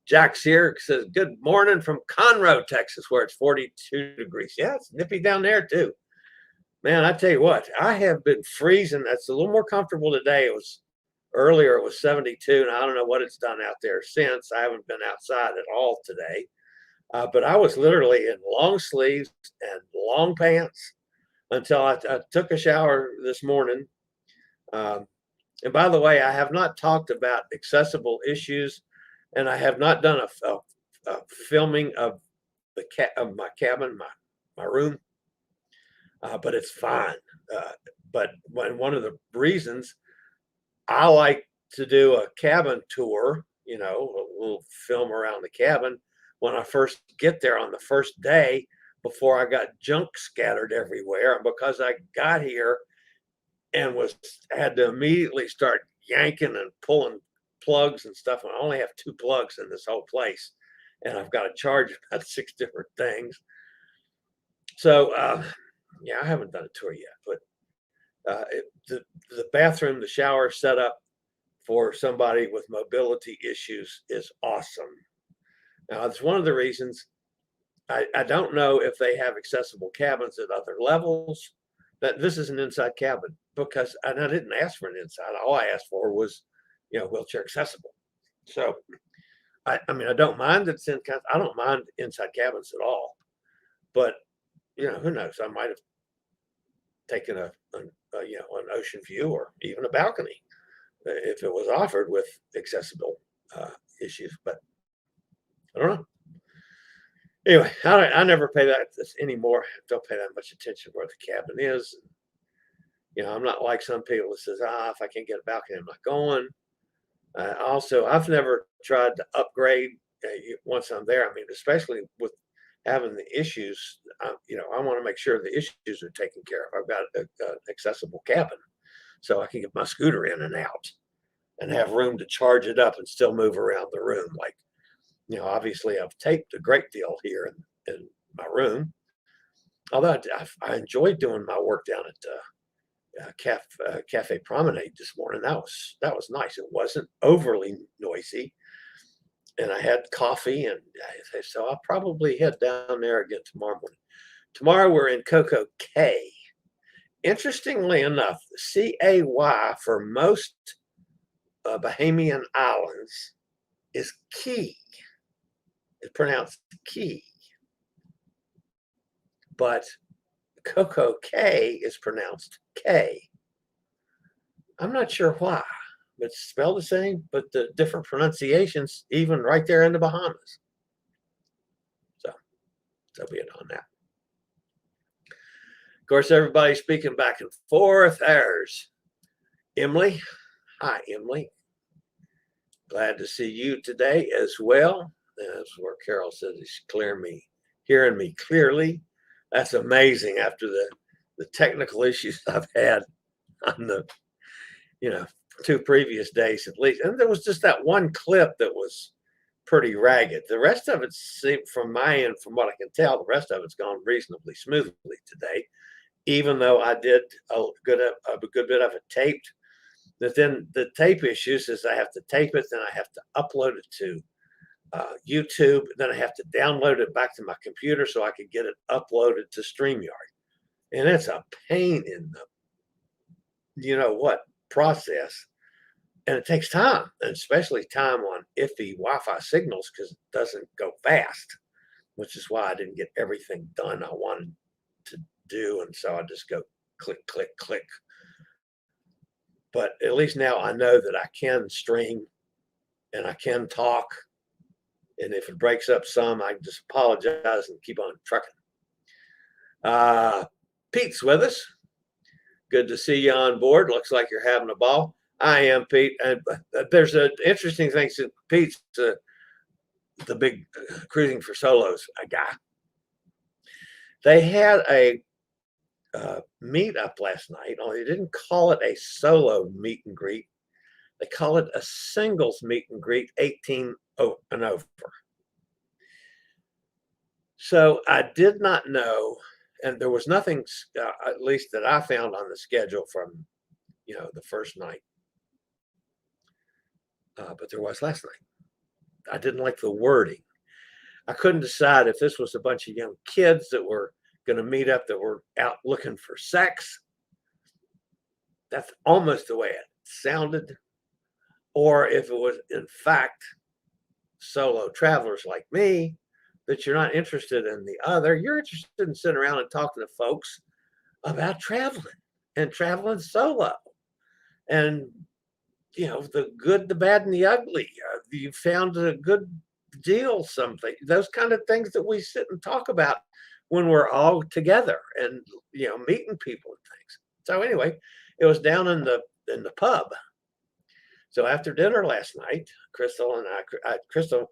Jack's here, says, good morning from Conroe, Texas, where it's 42 degrees. Yeah, it's nippy down there too. Man, I tell you what, I have been freezing. That's a little more comfortable today. Earlier it was 72, and I don't know what it's done out there since. I haven't been outside at all today. But I was literally in long sleeves and long pants until I took a shower this morning. And by the way, I have not talked about accessible issues, and I have not done a filming of my cabin, my room, but it's fine. But one of the reasons I like to do a cabin tour, a little film around the cabin when I first get there on the first day before I got junk scattered everywhere. And because I got here and had to immediately start yanking and pulling plugs and stuff. And I only have 2 plugs in this whole place, and I've got to charge about 6 different things. So, yeah, I haven't done a tour yet, but the bathroom, the shower setup for somebody with mobility issues is awesome. Now, it's one of the reasons I don't know if they have accessible cabins at other levels. That this is an inside cabin because I didn't ask for an inside. All I asked for was, wheelchair accessible. So, I mean, I don't mind that it's in. I don't mind inside cabins at all. But who knows? I might have taken an ocean view or even a balcony if it was offered with accessible issues. But I don't know. Anyway, I never pay that anymore. Don't pay that much attention where the cabin is. I'm not like some people that says, if I can't get a balcony, I'm not going. Also, I've never tried to upgrade once I'm there. I mean, especially with having the issues, I want to make sure the issues are taken care of. I've got an accessible cabin so I can get my scooter in and out and have room to charge it up and still move around the room. Like, obviously I've taped a great deal here in my room. Although I enjoyed doing my work down at Cafe Promenade this morning. That was nice. It wasn't overly noisy. And I had coffee, and so I'll probably head down there again tomorrow morning. Tomorrow we're in Coco Cay. Interestingly enough, CAY for most Bahamian islands is key. It's pronounced key. But Coco Cay is pronounced K. I'm not sure why. It's spelled the same, but the different pronunciations, even right there in the Bahamas. So be it on that. Of course, everybody's speaking back and forth. There's Emily. Hi, Emily. Glad to see you today as well. That's where Carol says she should clear me hearing me clearly. That's amazing after the technical issues I've had on the, 2 previous days at least. And there was just that one clip that was pretty ragged. The rest of it seemed, from my end, from what I can tell, the rest of it's gone reasonably smoothly today, even though I did a good bit of it taped. But then the tape issues is I have to tape it, then I have to upload it to YouTube, then I have to download it back to my computer so I can get it uploaded to StreamYard. And it's a pain in the process. And it takes time, and especially time on iffy Wi-Fi signals, because it doesn't go fast, which is why I didn't get everything done I wanted to do. And so I just go click, click, click. But at least now I know that I can stream and I can talk. And if it breaks up some, I can just apologize and keep on trucking. Pete's with us. Good to see you on board. Looks like you're having a ball. I am, Pete. And there's an interesting thing. Since Pete's the big cruising for solos guy. They had a meet up last night. Only they didn't call it a solo meet and greet. They call it a singles meet and greet, 18 and over. So I did not know, and there was nothing, at least that I found on the schedule from, the first night. But there was last night. I didn't like the wording. I couldn't decide if this was a bunch of young kids that were going to meet up that were out looking for sex. That's almost the way it sounded. Or if it was, in fact, solo travelers like me, that you're not interested in the other. You're interested in sitting around and talking to folks about traveling and traveling solo. And, the good, the bad, and the ugly. You found a good deal, something. Those kind of things that we sit and talk about when we're all together and, meeting people and things. So anyway, it was down in the pub. So after dinner last night, Crystal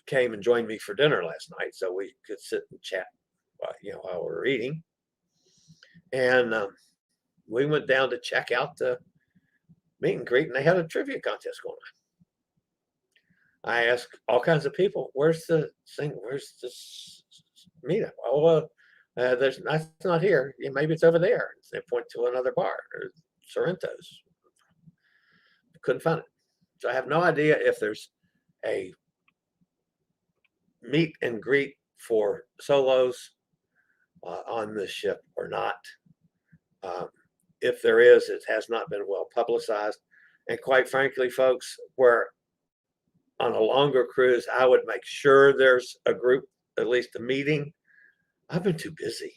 came and joined me for dinner last night, so we could sit and chat, while we were eating. And we went down to check out the meet and greet, and they had a trivia contest going on. I asked all kinds of people, "Where's this meetup?" "Oh, that's not here. Yeah, maybe it's over there." They point to another bar, or Sorrento's. Couldn't find it. So I have no idea if there's a meet and greet for solos on this ship or not. If there is, it has not been well publicized. And quite frankly, folks, where on a longer cruise, I would make sure there's a group, at least a meeting. I've been too busy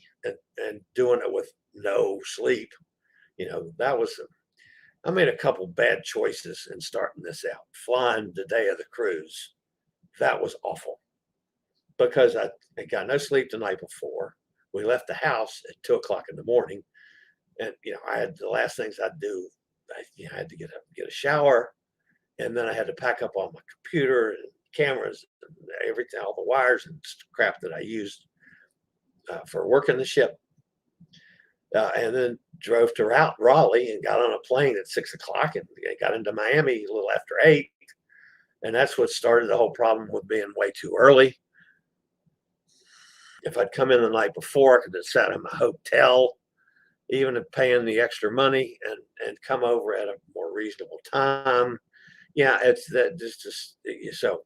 and doing it with no sleep. I made a couple bad choices in starting this out. Flying the day of the cruise, that was awful, because I got no sleep the night before. We left the house at 2:00 in the morning, and I had the last things I'd do. I had to get a shower, and then I had to pack up all my computer and cameras and everything, all the wires and crap that I used for working the ship. And then drove to Raleigh and got on a plane at 6:00 and got into Miami a little after 8. And that's what started the whole problem with being way too early. If I'd come in the night before, I could have sat in my hotel, even if paying the extra money, and come over at a more reasonable time. Yeah, it's that just so,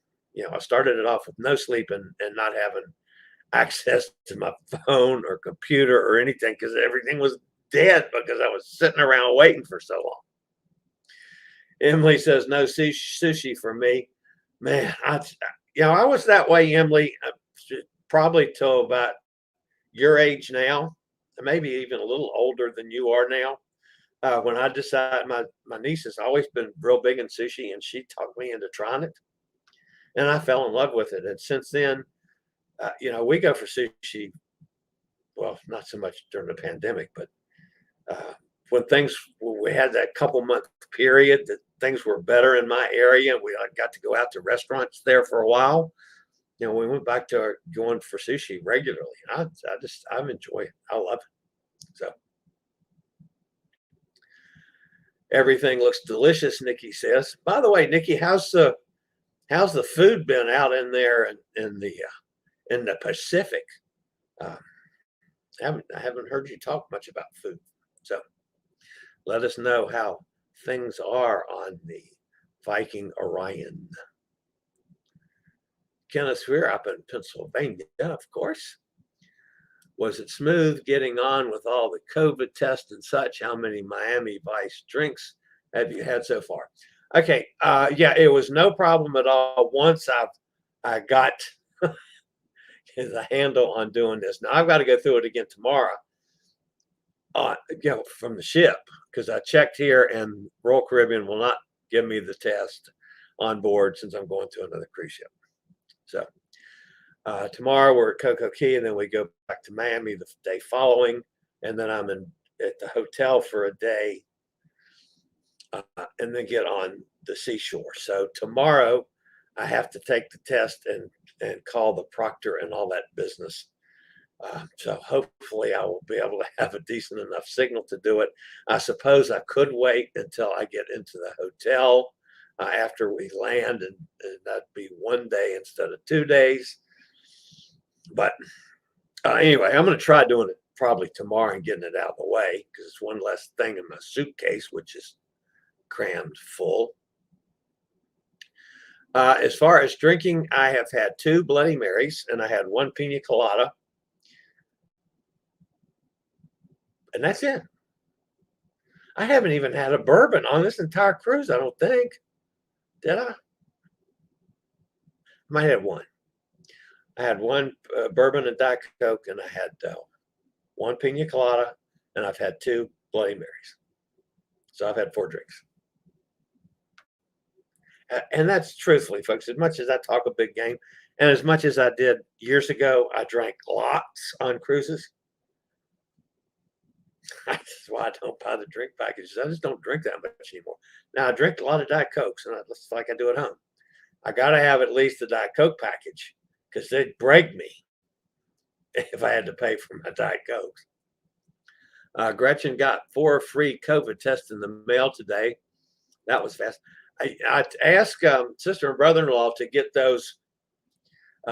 I started it off with no sleep and not having access to my phone or computer or anything, because everything was dead because I was sitting around waiting for so long. Emily says no sushi for me. Man, I was that way, Emily, probably till about your age now, maybe even a little older than you are now. When I decided, my niece has always been real big in sushi, and she talked me into trying it, and I fell in love with it. And since then, we go for sushi. Well, not so much during the pandemic, but when we had that couple month period that things were better in my area, and I got to go out to restaurants there for a while. we went back to going for sushi regularly. I enjoy it. I love it. So everything looks delicious, Nikki says. By the way, Nikki, how's the food been out in there in the Pacific? I haven't heard you talk much about food. So let us know how things are on the Viking Orion. Kenneth, we're up in Pennsylvania, of course. Was it smooth getting on with all the COVID tests and such? How many Miami Vice drinks have you had so far? Okay, yeah, it was no problem at all. Once I got the handle on doing this. Now I've got to go through it again tomorrow. From the ship, because I checked here and Royal Caribbean will not give me the test on board since I'm going to another cruise ship. So tomorrow we're at Coco Key, and then we go back to Miami the day following, and then I'm at the hotel for a day, and then get on the seashore. So tomorrow I have to take the test and call the proctor and all that business. So hopefully I will be able to have a decent enough signal to do it. I suppose I could wait until I get into the hotel after we land, and that'd be 1 day instead of 2 days. But anyway, I'm going to try doing it probably tomorrow and getting it out of the way, because it's one less thing in my suitcase, which is crammed full. As far as drinking, I have had 2 Bloody Marys and I had 1 pina colada. And that's it. I haven't even had a bourbon on this entire cruise, I don't think. Did I? Might have 1. I had 1 bourbon and Diet Coke, and I had 1 pina colada, and I've had 2 Bloody Marys. So I've had 4 drinks. And that's truthfully, folks, as much as I talk a big game, and as much as I did years ago, I drank lots on cruises. That's why I don't buy the drink packages. I just don't drink that much anymore. Now I drink a lot of Diet Cokes, and it's like I do at home. I got to have at least the Diet Coke package, because they'd break me if I had to pay for my Diet Cokes. Gretchen got 4 free COVID tests in the mail today. That was fast. I asked sister and brother-in-law to get those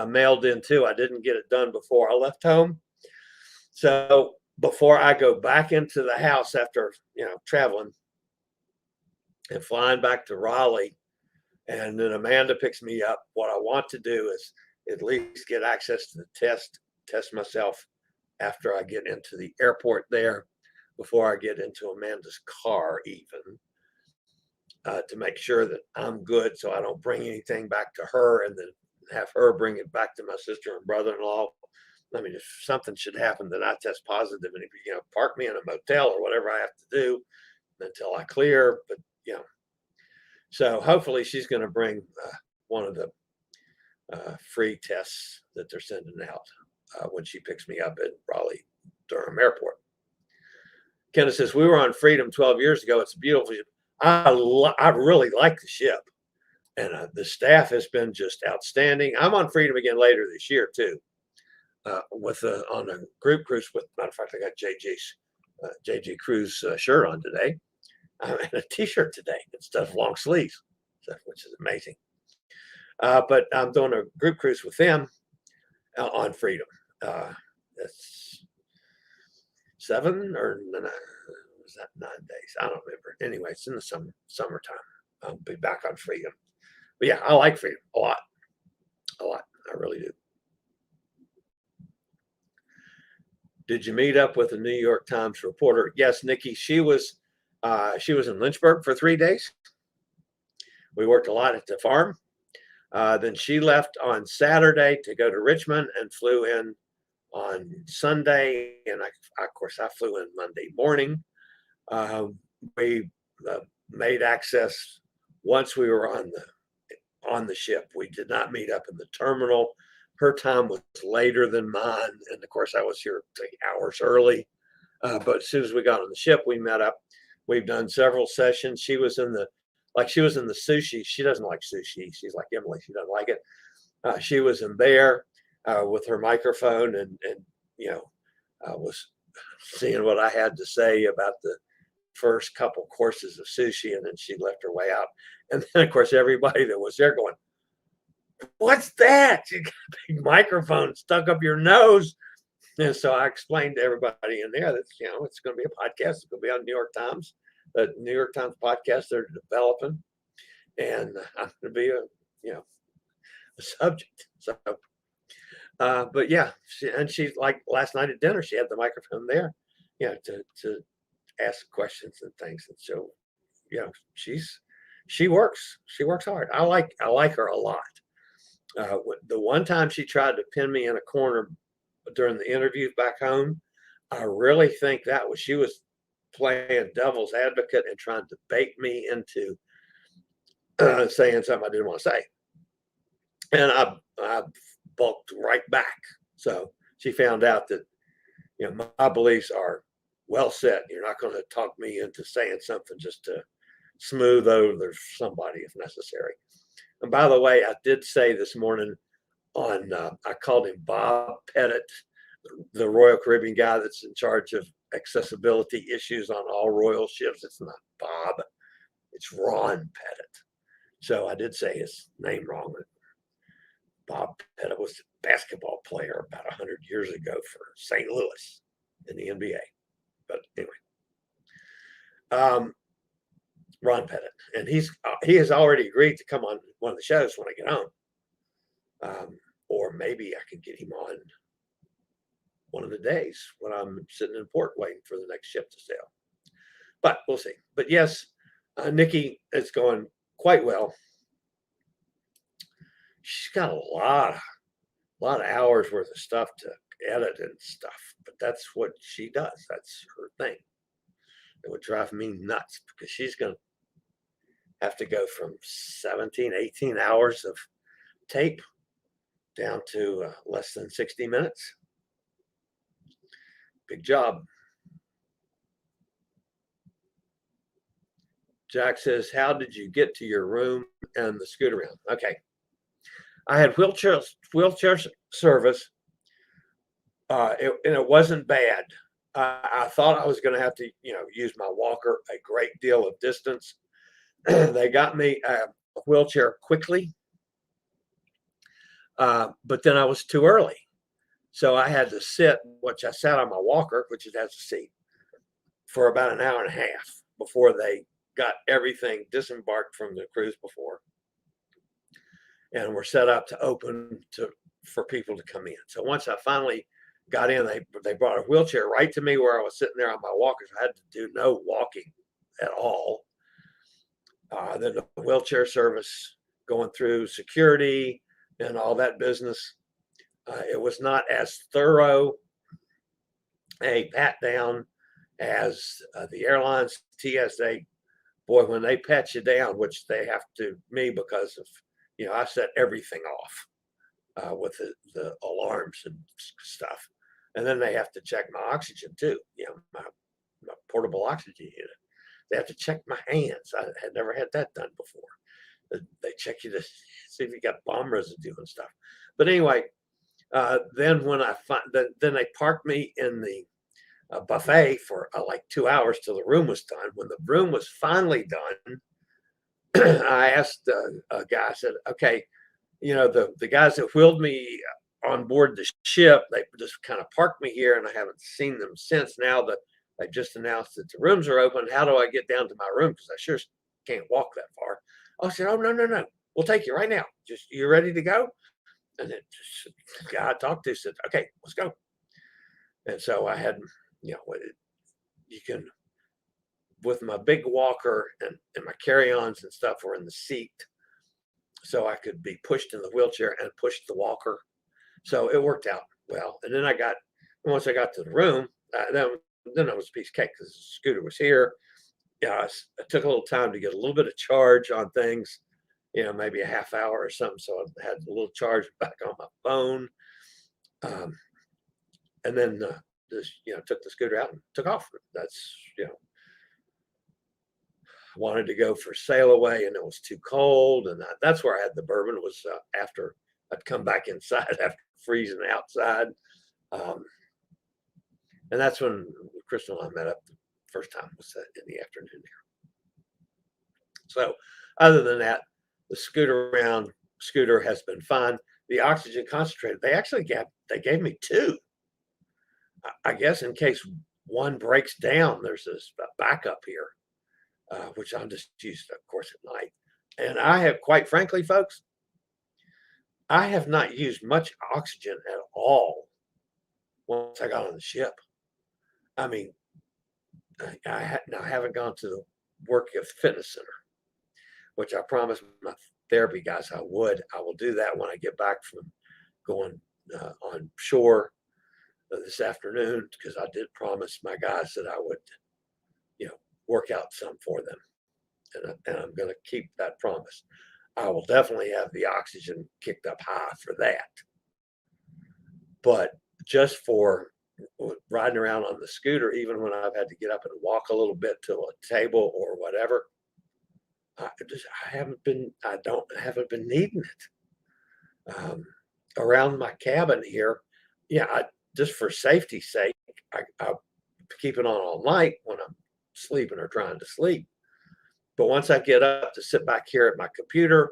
mailed in too. I didn't get it done before I left home. So before I go back into the house after, traveling and flying back to Raleigh, and then Amanda picks me up, what I want to do is at least get access to the test myself after I get into the airport there, before I get into Amanda's car even, to make sure that I'm good, so I don't bring anything back to her and then have her bring it back to my sister and brother-in-law. I mean, if something should happen that I test positive, and if park me in a motel or whatever I have to do until I clear, but so hopefully she's going to bring one of the free tests that they're sending out when she picks me up at Raleigh Durham Airport. Kenneth says, we were on Freedom 12 years ago. It's a beautiful ship. I really like the ship, and the staff has been just outstanding. I'm on Freedom again later this year too, on a group cruise. With, matter of fact, I got JG's JG Cruise shirt on today, and a T-shirt today instead of long sleeves, which is amazing. But I'm doing a group cruise with them on Freedom. It's 7 or 9, was that 9 days? I don't remember. Anyway, it's in the summertime. I'll be back on Freedom. But yeah, I like Freedom a lot. I really do. Did you meet up with a New York Times reporter? Yes, Nikki. She was in Lynchburg for 3 days. We worked a lot at the farm. Then she left on Saturday to go to Richmond and flew in on Sunday. And of course, I flew in Monday morning. We made access once we were on the ship. We did not meet up in the terminal. Her time was later than mine, and of course I was here 3 hours early. But as soon as we got on the ship, we met up. We've done several sessions. She was in the sushi. She doesn't like sushi. She's like Emily. She doesn't like it. She was in there with her microphone and was seeing what I had to say about the first couple courses of sushi, and then she left her way out. And then, of course, everybody that was there going, "What's that? You got a big microphone stuck up your nose." And so I explained to everybody in there that, it's going to be a podcast. It's going to be on New York Times, the New York Times podcast they're developing. And I'm going to be a subject. So, but yeah, she's like last night at dinner, she had the microphone there, to ask questions and things. And so, she works hard. I like her a lot. The one time she tried to pin me in a corner during the interview back home, I really think she was playing devil's advocate and trying to bait me into saying something I didn't want to say. And I bulked right back. So she found out that, my beliefs are well set. You're not going to talk me into saying something just to smooth over somebody if necessary. And by the way, I did say this morning I called him Bob Pettit, the Royal Caribbean guy that's in charge of accessibility issues on all royal ships. It's not Bob, it's Ron Pettit. So I did say his name wrong. Bob Pettit was a basketball player about 100 years ago for St. Louis in the NBA. But anyway, Ron Pettit, and he has already agreed to come on one of the shows when I get home, or maybe I can get him on one of the days when I'm sitting in port waiting for the next ship to sail. But we'll see. But yes, Nikki is going quite well. She's got a lot of hours worth of stuff to edit and stuff, but that's what she does. That's her thing. It would drive me nuts because she's going to have to go from 17, 18 hours of tape down to less than 60 minutes. Big job. Jack says, how did you get to your room and the scoot around? Okay. I had wheelchair service, and it wasn't bad. I thought I was going to have to, use my walker a great deal of distance. They got me a wheelchair quickly, but then I was too early. So I had to sit, which I sat on my walker, which it has a seat, for about an hour and a half before they got everything disembarked from the cruise before. And were set up to open for people to come in. So once I finally got in, they brought a wheelchair right to me where I was sitting there on my walkers. I had to do no walking at all. Then the wheelchair service going through security and all that business. It was not as thorough a pat down as the airlines TSA. Boy, when they pat you down, which they have to me because of, I set everything off with the alarms and stuff. And then they have to check my oxygen too, my portable oxygen unit. They have to check my hands. I had never had that done before. They check you to see if you got bomb residue and stuff. But anyway, then when then they parked me in the buffet for like 2 hours till the room was done. When the room was finally done, I asked a guy, I said, okay, the guys that wheeled me on board the ship, they just kind of parked me here and I haven't seen them since. Now that they just announced that the rooms are open, how do I get down to my room? Because I sure can't walk that far. I said, oh, no. We'll take you right now. Just, you ready to go? And then the guy I talked to said, okay, let's go. And so I had, you can, with my big walker and my carry-ons and stuff were in the seat, so I could be pushed in the wheelchair and push the walker. So it worked out well. And then once I got to the room, then it was a piece of cake because the scooter was here. It took a little time to get a little bit of charge on things, maybe a half hour or something. So I had a little charge back on my phone. And then took the scooter out and took off. That's, wanted to go for sail away and it was too cold. And that's where I had the bourbon was after I'd come back inside after freezing outside. And that's when Crystal and I met up the first time, was in the afternoon here. So other than that, the scooter has been fine. The oxygen concentrator, they gave me 2. I guess in case one breaks down, there's this backup here, which I'm just used, of course, at night. And I have, quite frankly, folks, I have not used much oxygen at all once I got on the ship. I mean, I haven't gone to the work at the fitness center, which I promised my therapy guys I would. I will do that when I get back from going on shore this afternoon, because I did promise my guys that I would, work out some for them. And I'm going to keep that promise. I will definitely have the oxygen kicked up high for that. But just for riding around on the scooter, even when I've had to get up and walk a little bit to a table or whatever, I haven't been needing it. Around my cabin here, just for safety's sake, I keep it on all night when I'm sleeping or trying to sleep. But once I get up to sit back here at my computer,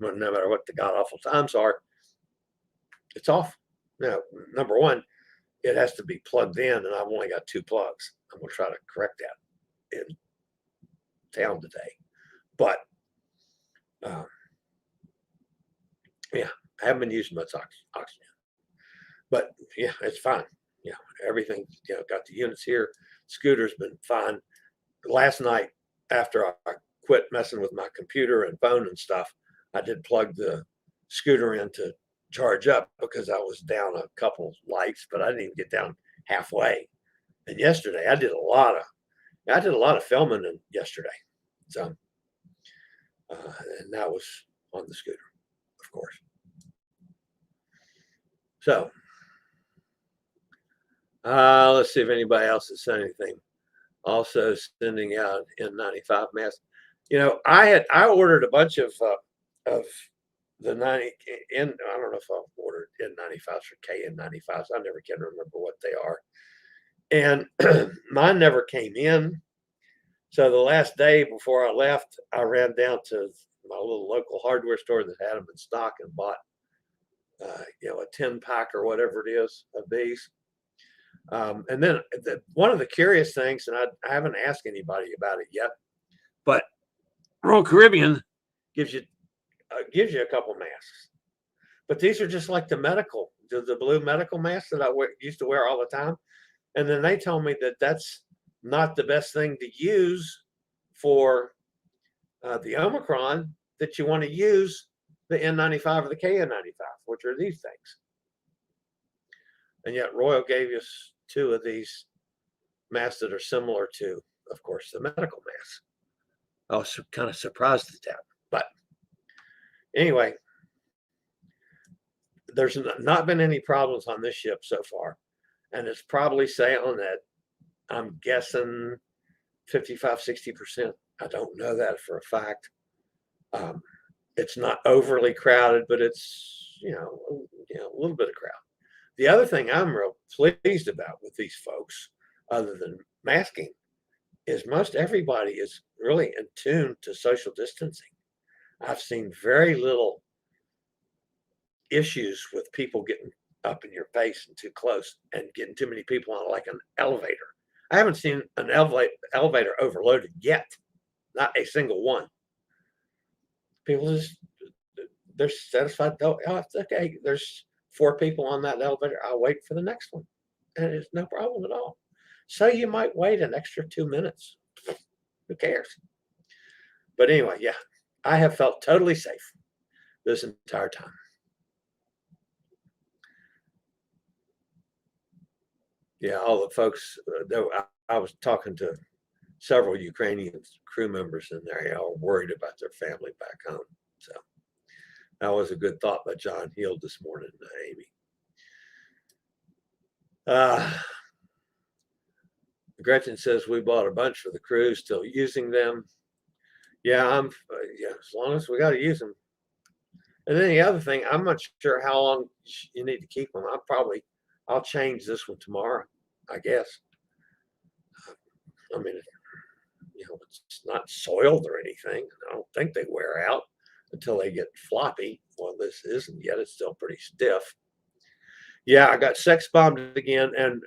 no matter what the god awful times are, it's off. Now, number one, it has to be plugged in, and I've only got 2 plugs. I'm going to try to correct that in town today. But I haven't been using much oxygen. But it's fine. Everything, got the units here. Scooter's been fine. Last night, after I quit messing with my computer and phone and stuff, I did plug the scooter in to charge up, because I was down a couple lights, but I didn't even get down halfway. And yesterday I did a lot of filming yesterday. So and that was on the scooter, of course. So let's see if anybody else has said anything. Also sending out N95 masks. I ordered a bunch of the 90 I don't know if I've ordered N95s or KN95s. I never can remember what they are. And mine never came in. So the last day before I left, I ran down to my little local hardware store that had them in stock and bought, a 10-pack or whatever it is of these. And then one of the curious things, and I haven't asked anybody about it yet, but Royal Caribbean gives you a couple masks. But these are just like the blue medical masks that I used to wear all the time. And then they told me that that's not the best thing to use for the Omicron, that you want to use the N95 or the KN95, which are these things. And yet Royal gave us 2 of these masks that are similar to, of course, the medical masks. I was kind of surprised at that. But anyway, there's not been any problems on this ship so far. And it's probably sailing at, I'm guessing, 55, 60%. I don't know that for a fact. It's not overly crowded, but it's, a little bit of crowd. The other thing I'm real pleased about with these folks, other than masking, is most everybody is really in tune to social distancing. I've seen very little issues with people getting up in your face and too close and getting too many people on like an elevator. I haven't seen an elevator overloaded yet. Not a single one. People they're satisfied. Oh, it's okay. There's 4 people on that elevator. I'll wait for the next one. And it's no problem at all. So you might wait an extra 2 minutes. Who cares? But anyway, I have felt totally safe this entire time. All the folks, I was talking to several Ukrainian crew members, and they're all worried about their family back home. So that was a good thought by John Heald this morning, Amy. Gretchen says we bought a bunch for the cruise, still using them. As long as we got to use them. And then the other thing, I'm not sure how long you need to keep them. I'll change this one tomorrow, I guess. I mean, it's not soiled or anything. I don't think they wear out until they get floppy. Well, this isn't yet. It's still pretty stiff. Yeah, I got sex bombed again. And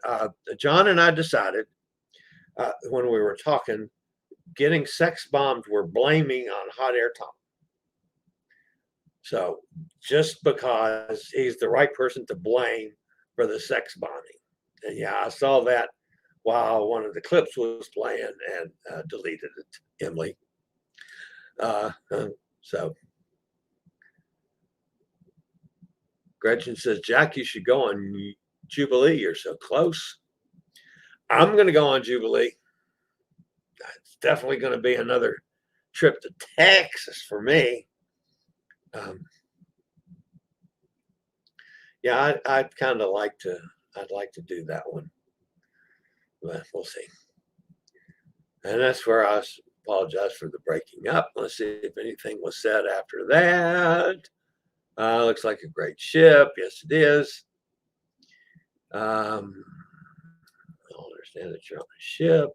John and I decided when we were talking, getting sex bombed, we're blaming on Hot Air Tom. So just because he's the right person to blame for the sex bombing. And yeah, I saw that while one of the clips was playing and deleted it, Emily. So Gretchen says, Jack, you should go on Jubilee. You're so close. I'm going to go on Jubilee. It's definitely going to be another trip to Texas for me. Yeah, I'd like to do that one, but we'll see. And that's where I apologize for the breaking up. Let's see if anything was said after that. Looks like a great ship. Yes, it is. I don't understand that you're on a ship.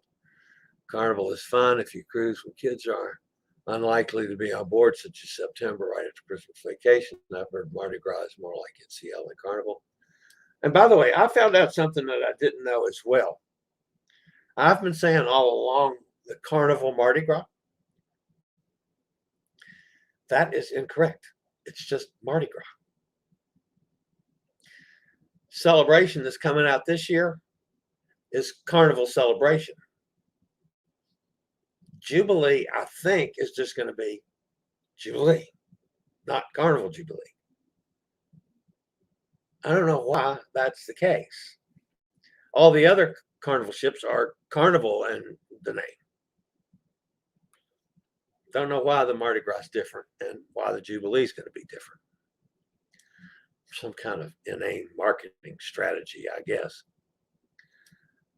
Carnival is fun if you cruise when kids are unlikely to be on board, such as September, right after Christmas vacation. I've heard Mardi Gras is more like NCL than Carnival. And by the way, I found out something that I didn't know as well. I've been saying all along the Carnival Mardi Gras. That is incorrect. It's just Mardi Gras. Celebration that's coming out this year is Carnival Celebration. Jubilee, I think, is just going to be Jubilee, not Carnival Jubilee. I don't know why that's the case. All the other Carnival ships are Carnival in the name. Don't know why the Mardi Gras is different and why the Jubilee is going to be different. Some kind of inane marketing strategy, I guess.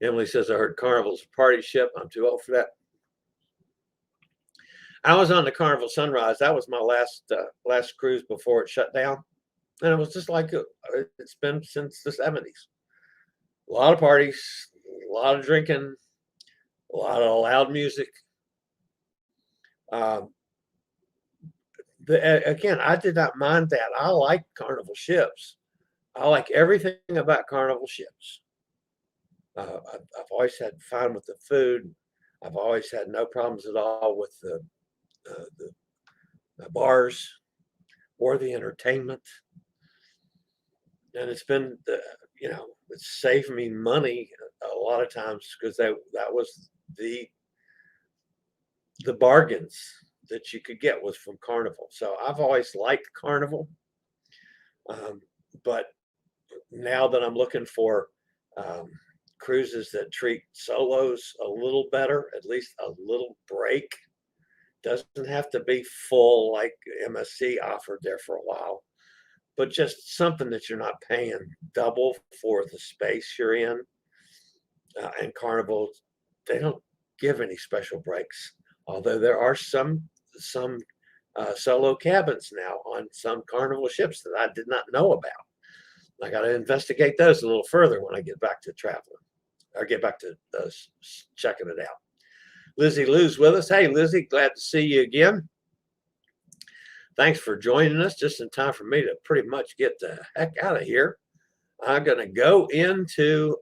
Emily says, I heard Carnival's a party ship. I'm too old for that. I was on the Carnival Sunrise. That was my last cruise before it shut down. And it was just like it's been since the 70s. A lot of parties, a lot of drinking, a lot of loud music. Again, I did not mind that. I like Carnival ships. I like everything about Carnival ships. I've always had fun with the food. I've always had no problems at all with the bars or the entertainment. And it's been, it's saved me money a lot of times because that was the bargains that you could get was from Carnival. So I've always liked Carnival. But now that I'm looking for cruises that treat solos a little better, at least a little break, doesn't have to be full like MSC offered there for a while, but just something that you're not paying double for the space you're in. And Carnival, they don't give any special breaks, although there are some solo cabins now on some Carnival ships that I did not know about. I got to investigate those a little further when I get back to traveling or get back to checking it out. Lizzie Lou's with us. Hey, Lizzie, glad to see you again. Thanks for joining us just in time for me to pretty much get the heck out of here. I'm going to go into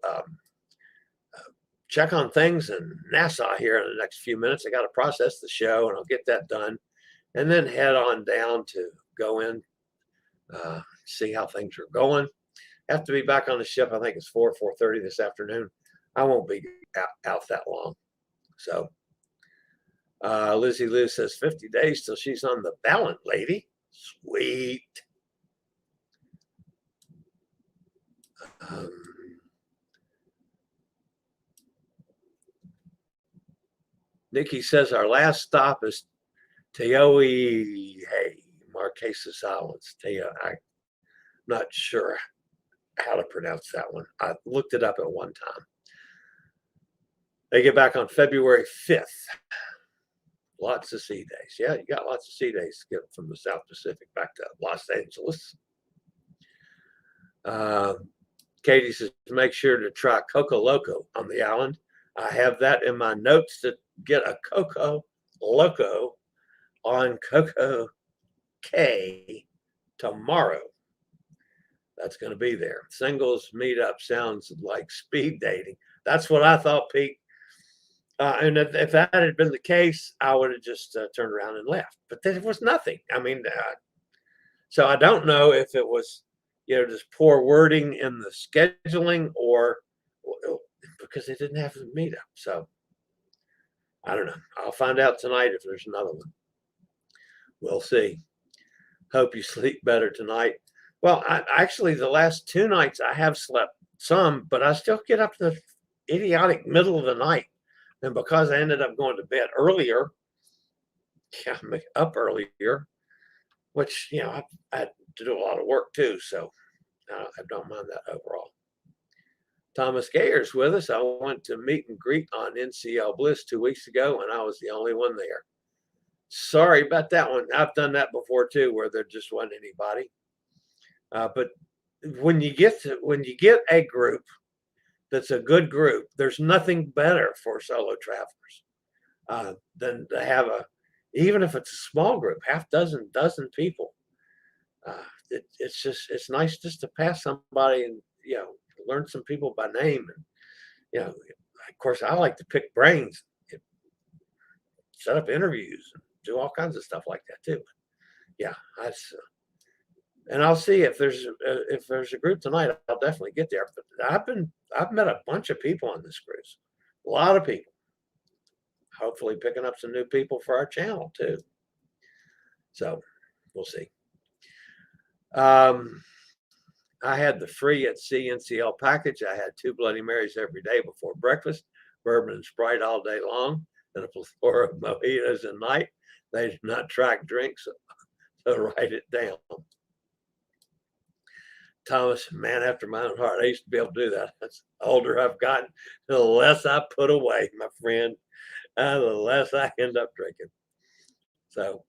check on things in Nassau here in the next few minutes. I got to process the show and I'll get that done and then head on down to go in, see how things are going. Have to be back on the ship. I think it's 4:30 this afternoon. I won't be out that long. So Lizzie Lou says 50 days till she's on the ballot, lady. Sweet. Nikki says our last stop is Taiohae, Marquesas Islands. I'm not sure how to pronounce that one. I looked it up at one time. They get back on February 5th. Lots of sea days. Yeah, you got lots of sea days to get from the South Pacific back to Los Angeles. Katie says, make sure to try Coco Loco on the island. I have that in my notes to get a Coco Loco on Coco K tomorrow. That's going to be there. Singles meetup sounds like speed dating. That's what I thought, Pete. And if that had been the case, I would have just turned around and left. But there was nothing. I mean, so I don't know if it was, just poor wording in the scheduling or because they didn't have the meetup. So I don't know. I'll find out tonight if there's another one. We'll see. Hope you sleep better tonight. Well, actually, the last 2 nights I have slept some, but I still get up to the idiotic middle of the night. And because I ended up going to bed earlier, I'm up earlier, which, I had to do a lot of work too. So I don't mind that overall. Thomas Gayer's with us. I went to meet and greet on NCL Bliss 2 weeks ago, and I was the only one there. Sorry about that one. I've done that before too, where there just wasn't anybody. But when you get a group that's a good group, there's nothing better for solo travelers than to have even if it's a small group, half dozen people. It's nice just to pass somebody and learn some people by name, and of course I like to pick brains, set up interviews, and do all kinds of stuff like that too. Yeah, and I'll see if there's a group tonight. I'll definitely get there. But I've met a bunch of people on this cruise, a lot of people. Hopefully picking up some new people for our channel too. So we'll see. I had the free at sea NCL package. I had 2 Bloody Marys every day before breakfast, bourbon and Sprite all day long, and a plethora of mojitos at night. They do not track drinks, so write it down. Thomas, man after my own heart. I used to be able to do that. As the older I've gotten, the less I put away, my friend, the less I end up drinking. So,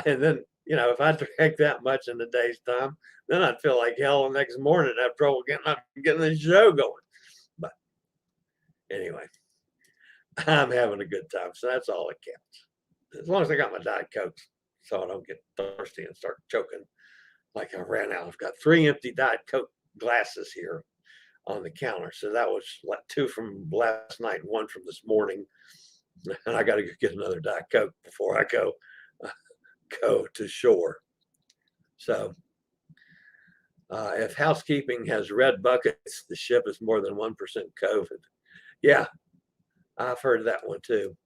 and then, if I drank that much in a day's time, then I'd feel like hell the next morning. I'd have trouble getting the show going. But anyway, I'm having a good time. So that's all that counts. As long as I got my Diet Coke so I don't get thirsty and start choking like I ran out. I've got 3 empty Diet Coke glasses here on the counter. So that was like 2 from last night and 1 from this morning. And I got to get another Diet Coke before I go to shore. So if housekeeping has red buckets, the ship is more than 1% COVID. Yeah, I've heard that one too.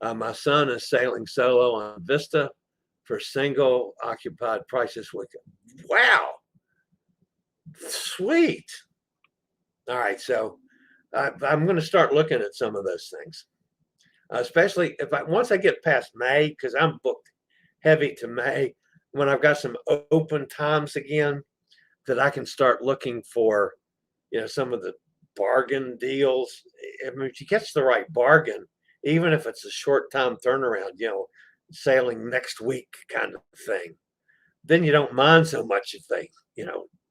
My son is sailing solo on Vista for single occupied price this weekend. Wow. Sweet. All right. So I'm going to start looking at some of those things, especially once I get past May, because I'm booked heavy to May, when I've got some open times again, that I can start looking for, some of the bargain deals. I mean, if you catch the right bargain, even if it's a short time turnaround, sailing next week kind of thing, then you don't mind so much if they,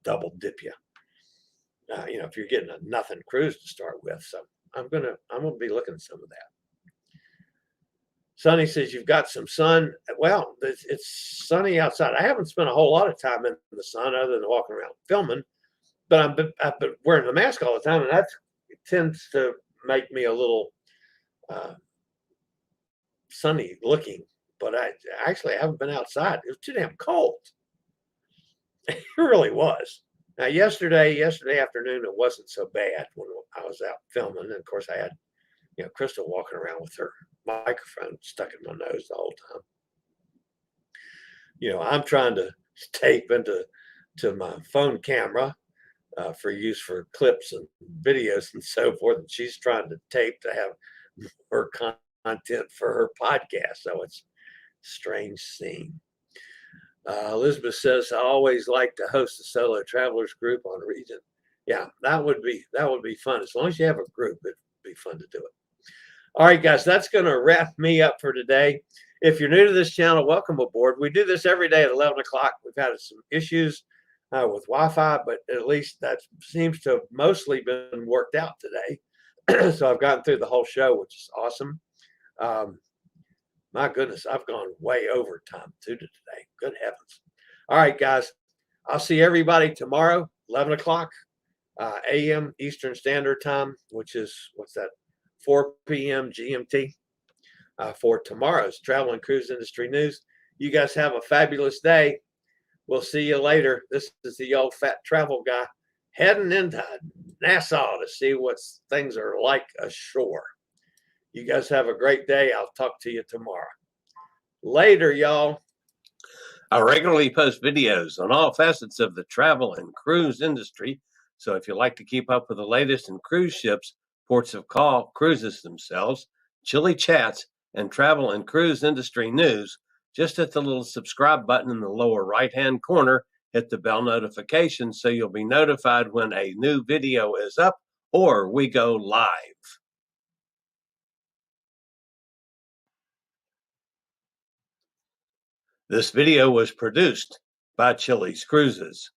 double dip you. If you're getting a nothing cruise to start with. So I'm gonna be looking at some of that. Sonny says you've got some sun. Well, it's sunny outside. I haven't spent a whole lot of time in the sun other than walking around filming, but I've been wearing the mask all the time, and that tends to make me a little sunny looking. But I haven't been outside. It was too damn cold. It really was. Now yesterday afternoon, it wasn't so bad when I was out filming. And of course I had, Crystal walking around with her microphone stuck in my nose the whole time. I'm trying to tape into my phone camera for use for clips and videos and so forth. And she's trying to tape to have more content for her podcast. So it's a strange scene. Elizabeth says, I always like to host a solo travelers group on Regent. Yeah, that would be fun. As long as you have a group, it'd be fun to do it. All right, guys, that's going to wrap me up for today. If you're new to this channel, welcome aboard. We do this every day at 11 o'clock. We've had some issues with Wi-Fi, but at least that seems to have mostly been worked out today. So I've gotten through the whole show, which is awesome. My goodness, I've gone way over time too today. Good heavens. All right, guys, I'll see everybody tomorrow, 11 o'clock a.m. Eastern Standard Time, which is, what's that, 4 p.m. GMT for tomorrow's Travel and Cruise Industry News. You guys have a fabulous day. We'll see you later. This is the old fat travel guy heading into Nassau to see what things are like ashore. You guys have a great day. I'll talk to you tomorrow. Later, y'all. I regularly post videos on all facets of the travel and cruise industry. So if you like to keep up with the latest in cruise ships, ports of call, cruises themselves, Chillie chats, and travel and cruise industry news, just hit the little subscribe button in the lower right-hand corner, hit the bell notification so you'll be notified when a new video is up or we go live. This video was produced by Chillie's Cruises.